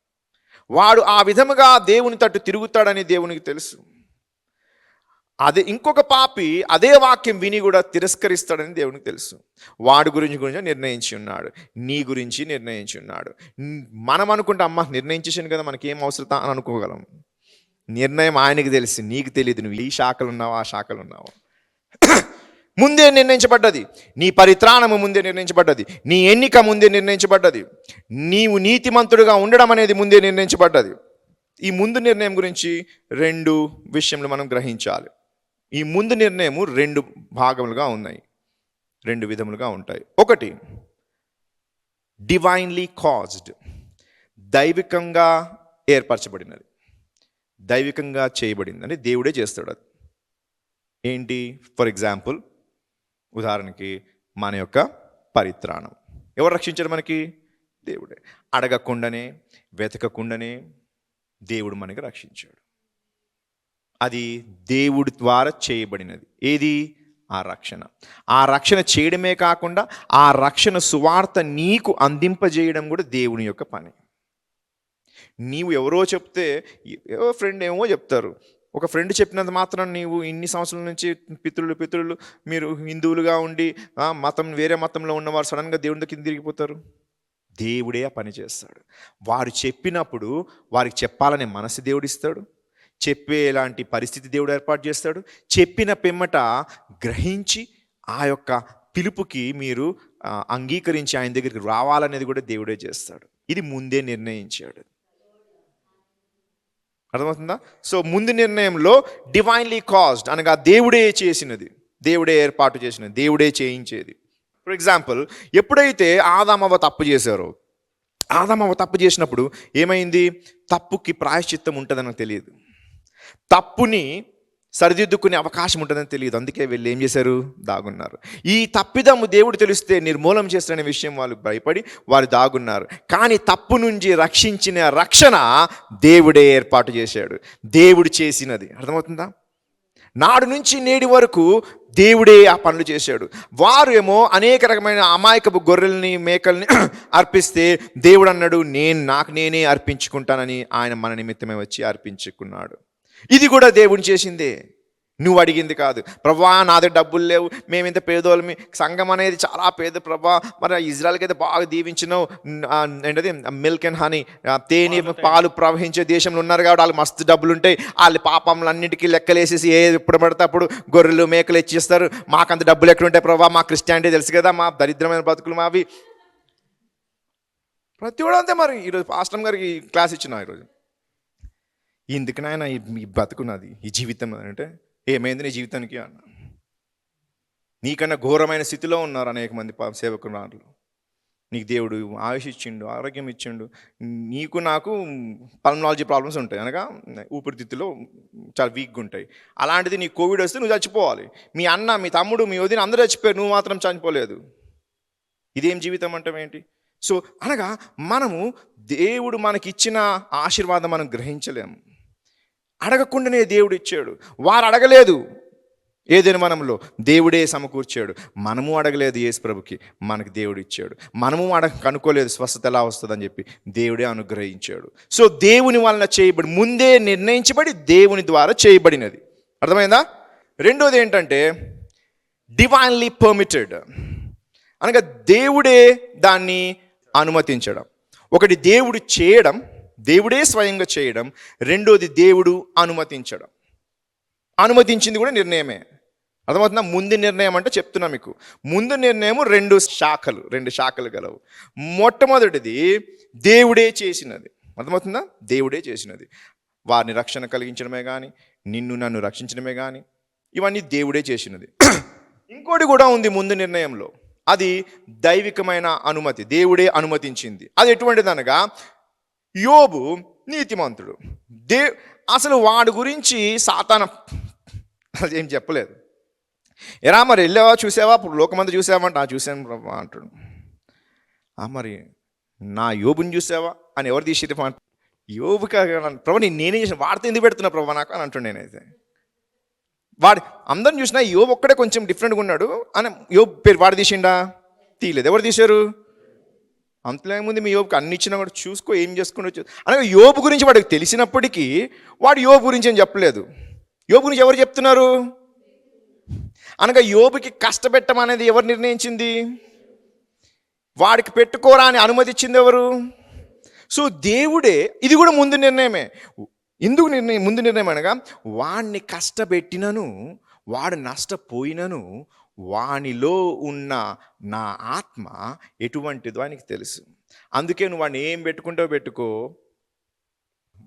వాడు ఆ విధముగా దేవుని తట్టు తిరుగుతాడని దేవునికి తెలుసు. అదే ఇంకొక పాపి అదే వాక్యం విని కూడా తిరస్కరిస్తాడని దేవునికి తెలుసు. వాడి గురించి నిర్ణయించి ఉన్నాడు. నీ గురించి నిర్ణయించి ఉన్నాడు. మనం అనుకుంటే అమ్మ నిర్ణయించేసాను కదా, మనకేం అవసరం అని అనుకోగలం. నిర్ణయం ఆయనకి తెలుసు, నీకు తెలియదు. నువ్వు ఈ శాఖలు ఉన్నావు, ఆ శాఖలు ఉన్నావు. ముందే నిర్ణయించబడ్డది. నీ పరిత్రాణము ముందే నిర్ణయించబడ్డది. నీ ఎన్నిక ముందే నిర్ణయించబడ్డది. నీవు నీతిమంతుడుగా ఉండడం అనేది ముందే నిర్ణయించబడ్డది. ఈ ముందు నిర్ణయం గురించి 2 విషయంలో మనం గ్రహించాలి. ఈ ముందు నిర్ణయము 2 భాగములుగా ఉన్నాయి, 2 విధములుగా ఉంటాయి. ఒకటి డివైన్లీ కాజ్డ్, దైవికంగా ఏర్పరచబడినది, దైవికంగా చేయబడింది. అంటే దేవుడే చేస్తాడు అది. ఏంటి? ఫర్ ఎగ్జాంపుల్, ఉదాహరణకి మన యొక్క పరిత్రాణం ఎవరు రక్షించారు? మనకి దేవుడే. అడగకుండానే, వెతకకుండానే దేవుడు మనకి రక్షించాడు. అది దేవుడి ద్వారా చేయబడినది. ఏది? ఆ రక్షణ. ఆ రక్షణ చేయడమే కాకుండా ఆ రక్షణ సువార్త నీకు అందింపజేయడం కూడా దేవుని యొక్క పని. నీవు ఎవరో చెప్తే, ఎవరో ఫ్రెండ్ ఏమో చెప్తారు. ఒక ఫ్రెండ్ చెప్పినంత మాత్రం నీవు ఇన్ని సంవత్సరాల నుంచి పితరులు మీరు హిందువులుగా ఉండి మతం వేరే మతంలో ఉన్నవారు సడన్గా దేవుని దగ్గర తిరిగిపోతారు. దేవుడే ఆ పని చేస్తాడు. వారు చెప్పినప్పుడు వారికి చెప్పాలనే మనసు దేవుడిస్తాడు. చెప్పేలాంటి పరిస్థితి దేవుడు ఏర్పాటు చేస్తాడు. చెప్పిన పిమ్మట గ్రహించి ఆ యొక్క పిలుపుకి మీరు అంగీకరించి ఆయన దగ్గరికి రావాలనేది కూడా దేవుడే చేస్తాడు. ఇది ముందే నిర్ణయించాడు. అర్థమవుతుందా? సో ముందు నిర్ణయంలో డివైన్లీ కాజ్డ్ అనగా దేవుడే చేసినది, దేవుడే ఏర్పాటు చేసినది, దేవుడే చేయించేది. ఫర్ ఎగ్జాంపుల్, ఎప్పుడైతే ఆదామవ్వ తప్పు చేశారో, ఆదామవ్వ తప్పు చేసినప్పుడు ఏమైంది? తప్పుకి ప్రాయశ్చిత్తం ఉంటుందని తెలియదు, తప్పుని సరిదిద్దుకునే అవకాశం ఉంటుందని తెలియదు. అందుకే వీళ్ళు ఏం చేశారు? దాగున్నారు. ఈ తప్పిదము దేవుడు తెలిస్తే నిర్మూలం చేస్తారనే విషయం వాళ్ళు భయపడి వారు దాగున్నారు. కానీ తప్పు నుంచి రక్షించిన రక్షణ దేవుడే ఏర్పాటు చేశాడు, దేవుడు చేసినది. అర్థమవుతుందా? నాడు నుంచి నేటి వరకు దేవుడే ఆ పనులు చేశాడు. వారు ఏమో అనేక రకమైన అమాయకపు గొర్రెల్ని మేకల్ని అర్పిస్తే దేవుడు అన్నాడు, నాకు నేనే అర్పించుకుంటానని ఆయన మన నిమిత్తమే వచ్చి అర్పించుకున్నాడు. ఇది కూడా దేవుని చేసిందే, నువ్వు అడిగింది కాదు. ప్రభా నా దగ్గర డబ్బులు లేవు, మేము ఇంత పేదోళ్ళమి, సంఘం అనేది చాలా పేద ప్రభా, మరి ఇజ్రాయల్కి అయితే బాగా దీవించినావు, ఏంటది మిల్క్ అండ్ హనీ, తేనె పాలు ప్రవహించే దేశంలో ఉన్నారు కాబట్టి వాళ్ళకి మస్తు డబ్బులు ఉంటాయి. వాళ్ళ పాపంలన్నింటికీ లెక్కలేసేసి ఎప్పుడు పడితే అప్పుడు గొర్రెలు మేకలు ఇచ్చేస్తారు. మాకంత డబ్బులు ఎక్కడ ఉంటాయి ప్రభా, మా క్రిస్టియానిటీ తెలుసు కదా, మా దరిద్రమైన బతుకులు మావి. ప్రతి వాడు అంతే. మరి ఈరోజు పాస్టర్ గారికి క్లాస్ ఇచ్చిన ఈరోజు, ఎందుకనైనా ఈ బతుకున్నది, ఈ జీవితం అంటే ఏమైంది నీ జీవితానికి అన్న. నీకన్నా ఘోరమైన స్థితిలో ఉన్నారు అనేక మంది సేవకులు. నీకు దేవుడు ఆయుష్ ఇచ్చిండు, ఆరోగ్యం ఇచ్చిండు. నీకు నాకు పల్మనాలజీ ప్రాబ్లమ్స్ ఉంటాయి, అనగా ఊపిరితిత్తులో చాలా వీక్గా ఉంటాయి. అలాంటిది నీకు కోవిడ్ వస్తే నువ్వు చచ్చిపోవాలి. మీ అన్న, మీ తమ్ముడు, మీ వదిన అందరూ చచ్చిపోయారు, నువ్వు మాత్రం చనిపోలేదు. ఇదేం జీవితం అంటే ఏంటి? సో అనగా మనము దేవుడు మనకిచ్చిన ఆశీర్వాదం మనం గ్రహించలేము. అడగకుండానే దేవుడు ఇచ్చాడు. వారు అడగలేదు ఏదైనా మనంలో, దేవుడే సమకూర్చాడు. మనము అడగలేదు యేసు ప్రభుకి, మనకు దేవుడు ఇచ్చాడు. మనము కనుక్కోలేదు స్వస్థత ఎలా వస్తుందని చెప్పి, దేవుడే అనుగ్రహించాడు. సో దేవుని వలన చేయబడి, ముందే నిర్ణయించబడి దేవుని ద్వారా చేయబడినది. అర్థమైందా? రెండోది ఏంటంటే డివైన్లీ పర్మిటెడ్ అనగా దేవుడే దాన్ని అనుమతించడం. ఒకటి దేవుడు చేయడం, దేవుడే స్వయంగా చేయడం. రెండోది దేవుడు అనుమతించడం. అనుమతించింది కూడా నిర్ణయమే. అర్థమవుతుందా? ముందు నిర్ణయం అంటే చెప్తున్నా మీకు, ముందు నిర్ణయము 2 శాఖలు గలవు. మొట్టమొదటిది దేవుడే చేసినది. అర్థమవుతుందా? దేవుడే చేసినది. వారిని రక్షణ కలిగించడమే కానీ, నిన్ను నన్ను రక్షించడమే కానీ, ఇవన్నీ దేవుడే చేసినది. ఇంకోటి కూడా ఉంది ముందు నిర్ణయంలో, అది దైవికమైన అనుమతి, దేవుడే అనుమతించింది. అది ఎటువంటిదనగా, యోబు నీతిమంతుడు. అసలు వాడి గురించి సాతాను అదేం చెప్పలేదు. ఎరా మరి వెళ్ళావా, చూసావా, ఇప్పుడు లోకమంతా చూసావంటే చూశాను ప్రభా అంటాడు. మరి నా యోబుని చూసావా అని ఎవరు తీసి యోబు ప్రభా నేనే చేసిన, వాడితో ఎందుకు పెడుతున్నా ప్రభా నాకు అని అంటుండే. నేనైతే వాడు అందరిని చూసినా యోబు ఒక్కడే కొంచెం డిఫరెంట్గా ఉన్నాడు అని యోబు పేరు వాడు తీసిండా? తీయలేదు. ఎవరు తీశారు? అంతలేముంది మీ యోబుకి అన్ని ఇచ్చినా కూడా చూసుకో ఏం చేసుకుని వచ్చు అనగా యోబు గురించి వాడికి తెలిసినప్పటికీ వాడు యోబు గురించి ఏం చెప్పలేదు. యోబు గురించి ఎవరు చెప్తున్నారు? అనగా యోబుకి కష్టపెట్టం అనేది ఎవరు నిర్ణయించింది? వాడికి పెట్టుకోరా అని అనుమతి ఇచ్చింది ఎవరు? సో దేవుడే. ఇది కూడా ముందు నిర్ణయమే. ఎందుకు ముందు నిర్ణయం అనగా వాడిని కష్టపెట్టినను వాడు నష్టపోయినను వానిలో ఉన్న నా ఆత్మ ఎటువంటిదో ఆయనకి తెలుసు. అందుకే నువ్వు వాడిని ఏం పెట్టుకుంటావో పెట్టుకో,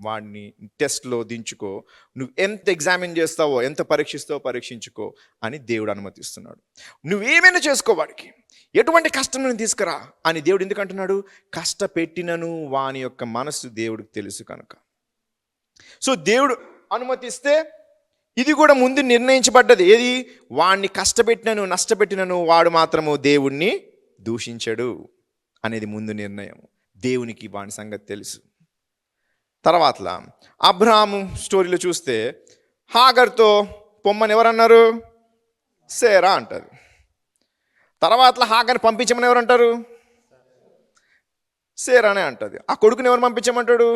వాడిని టెస్ట్లో దించుకో, నువ్వు ఎంత ఎగ్జామిన్ చేస్తావో ఎంత పరీక్షిస్తావో పరీక్షించుకో అని దేవుడు అనుమతిస్తున్నాడు. నువ్వేమైనా చేసుకో, వాడికి ఎటువంటి కష్టం నువ్వు తీసుకురా అని దేవుడు ఎందుకు అంటున్నాడు? కష్టపెట్టినను వాని యొక్క మనసు దేవుడికి తెలుసు కనుక. సో దేవుడు అనుమతిస్తే ఇది కూడా ముందు నిర్ణయించబడ్డది. ఏది? వాడిని కష్టపెట్టినను నష్టపెట్టినను వాడు మాత్రము దేవుణ్ణి దూషించడు అనేది ముందు నిర్ణయం. దేవునికి వాని సంగతి తెలుసు. తర్వాత అబ్రహాము స్టోరీలో చూస్తే హాగర్తో పొమ్మని ఎవరన్నారు? సేరా అంటారు. తర్వాత హాగర్ని పంపించమని ఎవరంటారు? సేరానే అంటుంది. ఆ కొడుకుని ఎవరు పంపించమంటాడు?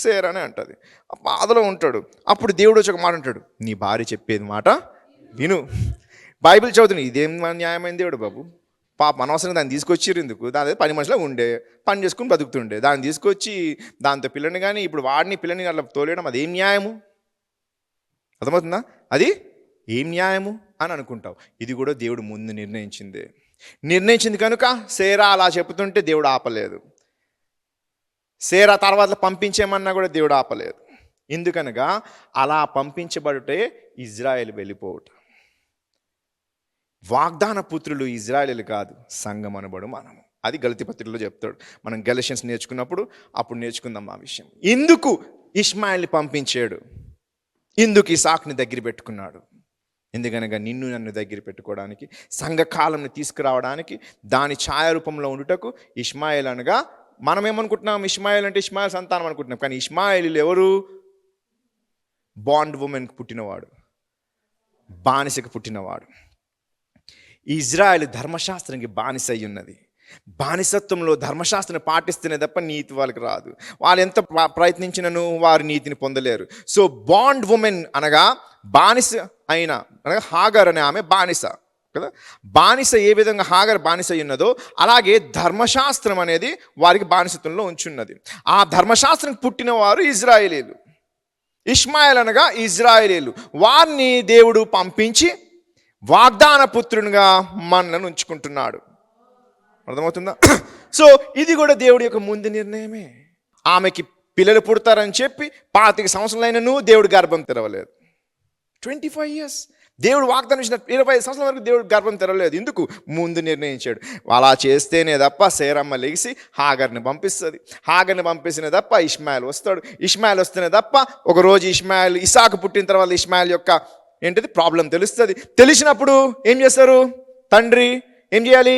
సేరానే అంటుంది. ఆ బాధలో ఉంటాడు. అప్పుడు దేవుడు వచ్చి ఒక మాట అంటాడు, నీ భార్య చెప్పేది మాట విను. బైబిల్ చదువుతుంది. ఇదేం న్యాయమైన దేవుడు బాబు, పాప అనవసరంగా దాన్ని తీసుకొచ్చిర్రు ఎందుకు? దాని పని మనుషులో ఉండే పని చేసుకుని బతుకుతుండే, దాన్ని తీసుకొచ్చి దాంతో పిల్లని కానీ ఇప్పుడు వాడిని పిల్లని అట్లా తోలేయడం అదేం న్యాయము? అర్థమవుతుందా? అది ఏం న్యాయము అని అనుకుంటావు. ఇది కూడా దేవుడు ముందు నిర్ణయించింది కనుక సేరా అలా చెప్తుంటే దేవుడు ఆపలేదు. సేరా తర్వాత పంపించేమన్నా కూడా దేవుడు ఆపలేదు. ఎందుకనగా అలా పంపించబడితే ఇజ్రాయేల్ వెళ్ళిపోవట. వాగ్దాన పుత్రులు ఇజ్రాయేలు కాదు, సంఘం అనబడు మనము. అది గలతీ పత్రికలో చెప్తాడు. మనం గలషియన్స్ నేర్చుకున్నప్పుడు అప్పుడు నేర్చుకుందాం ఆ విషయం. ఎందుకు ఇష్మాయిల్ని పంపించాడు? ఎందుకు ఇసాక్ని దగ్గర పెట్టుకున్నాడు? ఎందుకనగా నిన్ను నన్ను దగ్గర పెట్టుకోవడానికి, సంఘకాలంని తీసుకురావడానికి, దాని ఛాయారూపంలో ఉండుటకు. ఇష్మాయిల్ అనగా మనం ఏమనుకుంటున్నాం? ఇష్మాయిల్ అంటే ఇష్మాయిల్ సంతానం అనుకుంటున్నాం. కానీ ఇష్మాయిలు ఎవరు? బాండ్ ఉమెన్కి పుట్టినవాడు, బానిసకి పుట్టినవాడు. ఇజ్రాయెల్ ధర్మశాస్త్రానికి బానిస అయి ఉన్నది. బానిసత్వంలో ధర్మశాస్త్రాన్ని పాటిస్తేనే తప్ప నీతి వాళ్ళకి రాదు. వాళ్ళు ఎంత ప్రయత్నించినను వారు నీతిని పొందలేరు. సో బాండ్ ఉమెన్ అనగా బానిస అయిన అనగా హాగర్ అనే ఆమె బానిస కదా. బానిస ఏ విధంగా హాగర్ బానిస ఉన్నదో అలాగే ధర్మశాస్త్రం అనేది వారికి బానిసత్వంలో ఉంచున్నది. ఆ ధర్మశాస్త్రం పుట్టిన వారు ఇజ్రాయేలీలు. ఇష్మాయిల్ అనగా ఇజ్రాయేలీలు. వారిని దేవుడు పంపించి వాగ్దాన పుత్రునిగా మనలను ఉంచుకుంటున్నాడు. అర్థమవుతుందా? సో ఇది కూడా దేవుడి యొక్క ముందు నిర్ణయమే. ఆమెకి పిల్లలు పుడతారని చెప్పి 25 సంవత్సరాలైనను దేవుడు గర్భం తెరవలేదు. 25 years దేవుడు వాగ్దానం ఇచ్చిన 25 సంవత్సరాల వరకు దేవుడు గర్భం తెరవలేదు. ఎందుకు? ముందు నిర్ణయించాడు. అలా చేస్తేనే తప్ప సేరమ్మ లెగిసి హాగర్ని పంపిస్తుంది. హాగర్ని పంపిస్తేనే తప్ప ఇష్మాయిల్ వస్తాడు. ఇష్మాయిల్ వస్తేనే తప్ప ఒకరోజు ఇసాకు పుట్టిన తర్వాత ఇష్మాయిల్ యొక్క ఏంటిది ప్రాబ్లం తెలుస్తుంది. తెలిసినప్పుడు ఏం చేస్తారు? తండ్రి ఏం చేయాలి?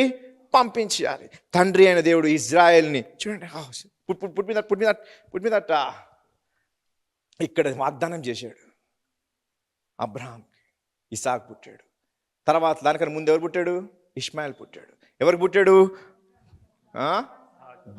పంపించాలి. తండ్రి అయిన దేవుడు ఇజ్రాయెల్ని చూడండి, పుట్టినట్ట ఇక్కడ వాగ్దానం చేశాడు. అబ్రహాంకి ఇసాక్ పుట్టాడు. తర్వాత దానికన్నా ముందు ఎవరు పుట్టాడు? ఇష్మాయిల్ పుట్టాడు. ఎవరికి పుట్టాడు?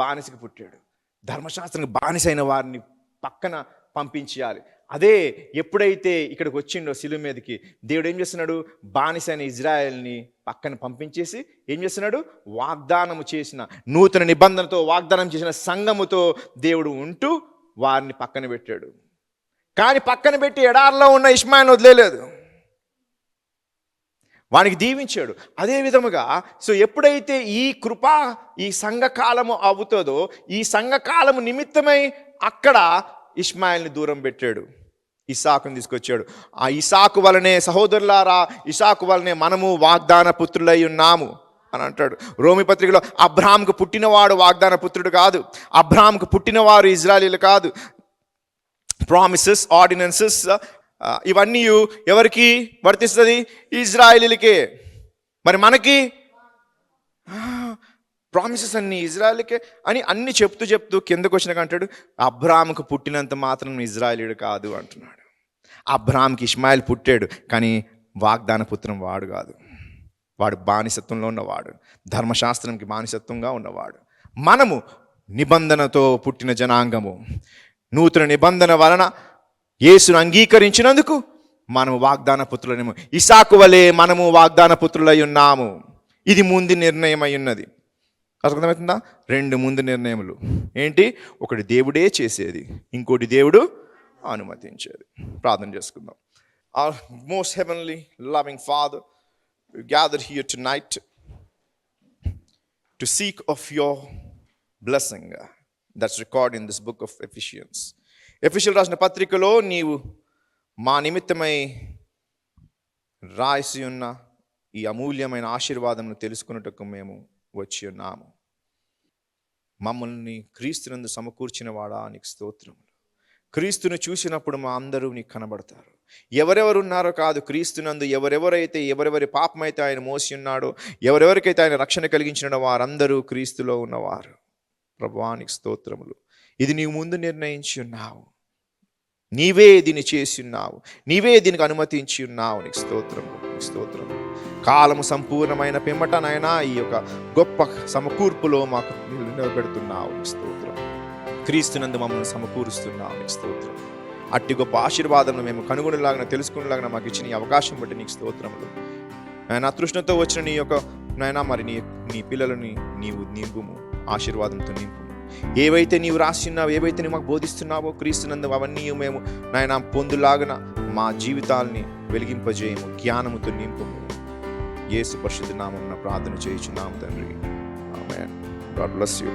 బానిసకి పుట్టాడు. ధర్మశాస్త్రానికి బానిస అయిన వారిని పక్కన పంపించాలి. అదే ఎప్పుడైతే ఇక్కడికి వచ్చిండో శిలువ మీదకి, దేవుడు ఏం చేస్తున్నాడు? బానిస అయిన ఇజ్రాయెల్ని పక్కన పంపించేసి ఏం చేస్తున్నాడు? వాగ్దానము చేసిన నూతన నిబంధనతో వాగ్దానం చేసిన సంఘముతో దేవుడు ఉంటూ వారిని పక్కన పెట్టాడు. కానీ పక్కన పెట్టి ఎడారిలో ఉన్న ఇష్మాయిల్ని వదిలేలేదు, వానికి దీవించాడు. అదే విధముగా సో ఎప్పుడైతే ఈ కృప ఈ సంఘకాలము అవుతుందో, ఈ సంఘకాలము నిమిత్తమై అక్కడ ఇష్మాయిల్ని దూరం పెట్టాడు, ఇసాకుని తీసుకొచ్చాడు. ఆ ఇసాకు వలనే సహోదరులారా, ఇసాకు వలనే మనము వాగ్దాన పుత్రులై ఉన్నాము అని అంటాడు. రోమి పత్రికలో అబ్రహాంకు పుట్టినవాడు వాగ్దాన పుత్రుడు కాదు, అబ్రహాంకు పుట్టినవారు ఇజ్రాయేలీలు కాదు. ప్రామిసెస్, ఆర్డినెన్సెస్ ఇవన్నీ ఎవరికి వర్తిస్తుంది? ఇజ్రాయేలీలకే. మరి మనకి ప్రామిసెస్ అన్ని ఇజ్రాయేల్కే అని అన్ని చెప్తూ కిందకు వచ్చినాక అంటాడు, అబ్రహాంకు పుట్టినంత మాత్రం ఇజ్రాయేలీయుడు కాదు అంటున్నాడు. అబ్రహాంకి ఇష్మాయిల్ పుట్టాడు, కానీ వాగ్దాన పుత్రం వాడు కాదు. వాడు బానిసత్వంలో ఉన్నవాడు, ధర్మశాస్త్రంకి బానిసత్వంగా ఉన్నవాడు. మనము నిబంధనతో పుట్టిన జనాంగము. నూతన నిబంధన వలన యేసును అంగీకరించినందుకు మనము వాగ్దాన పుత్రులనేమో. ఇసాకు వలె మనము వాగ్దాన పుత్రులై ఉన్నాము. ఇది ముందు నిర్ణయం అయి ఉన్నది. అర్థమవుతుందా? 2 ముందు నిర్ణయములు ఏంటి? ఒకటి దేవుడే చేసేది, ఇంకోటి దేవుడు అనుమతించేది. ప్రార్థన చేసుకుందాం. Our most heavenly loving Father, we gather here tonight to seek of your blessing that's recorded in this book of Ephesians. ఎఫెసీయులకు రాసిన పత్రికలో నీవు మా నిమిత్తమై రాసి ఉన్న ఈ అమూల్యమైన ఆశీర్వాదమును తెలుసుకున్నట్టుకు మేము వచ్చి ఉన్నాము. మమ్మల్ని క్రీస్తునందు సమకూర్చిన వాడా నీకు స్తోత్రములు. క్రీస్తును చూసినప్పుడు మా అందరూ నీకు కనబడతారు. ఎవరెవరు ఉన్నారో కాదు, క్రీస్తునందు ఎవరెవరి పాపమైతే ఆయన మోసి ఉన్నాడో, ఎవరెవరికైతే ఆయన రక్షణ కలిగించినాడో వారందరూ క్రీస్తులో ఉన్నవారు. ప్రభువా నీకు స్తోత్రములు. ఇది నీవు ముందు నిర్ణయించి ఉన్నావు, నీవే దీన్ని చేసి ఉన్నావు, నీవే దీనికి అనుమతించి ఉన్నావు. నీకు స్తోత్రములు, నీకు స్తోత్రములు. కాలము సంపూర్ణమైన పిమ్మటనైనా ఈ యొక్క గొప్ప సమకూర్పులో మాకు నిలబెడుతున్నావు. నీకు స్తోత్రం. క్రీస్తునందు మమ్మల్ని సమకూరుస్తున్నావు. నీకు స్తోత్రం. అట్టి గొప్ప ఆశీర్వాదం మేము కనుగొనేలాగా తెలుసుకునేలాగా మాకు ఇచ్చిన ఈ అవకాశం బట్టి నీకు స్తోత్రములు. ఆయన అతృష్ణతో వచ్చిన నీ యొక్క నాయన మరి నీ పిల్లలని నీవు నింపుము, ఆశీర్వాదంతో నింపుము. ఏవైతే నీవు రాసిన్నావు, ఏవైతే నీవు మాకు బోధిస్తున్నావో క్రీస్తునందు అవన్నీ మేము నాయన పొందులాగన మా జీవితాల్ని వెలిగింపజేయము, జ్ఞానముతో నింపుము. యేసు పరిశుద్ధ నామమున ప్రార్థన చేయుచున్నాము తండ్రి. ఆమేన్. God bless you.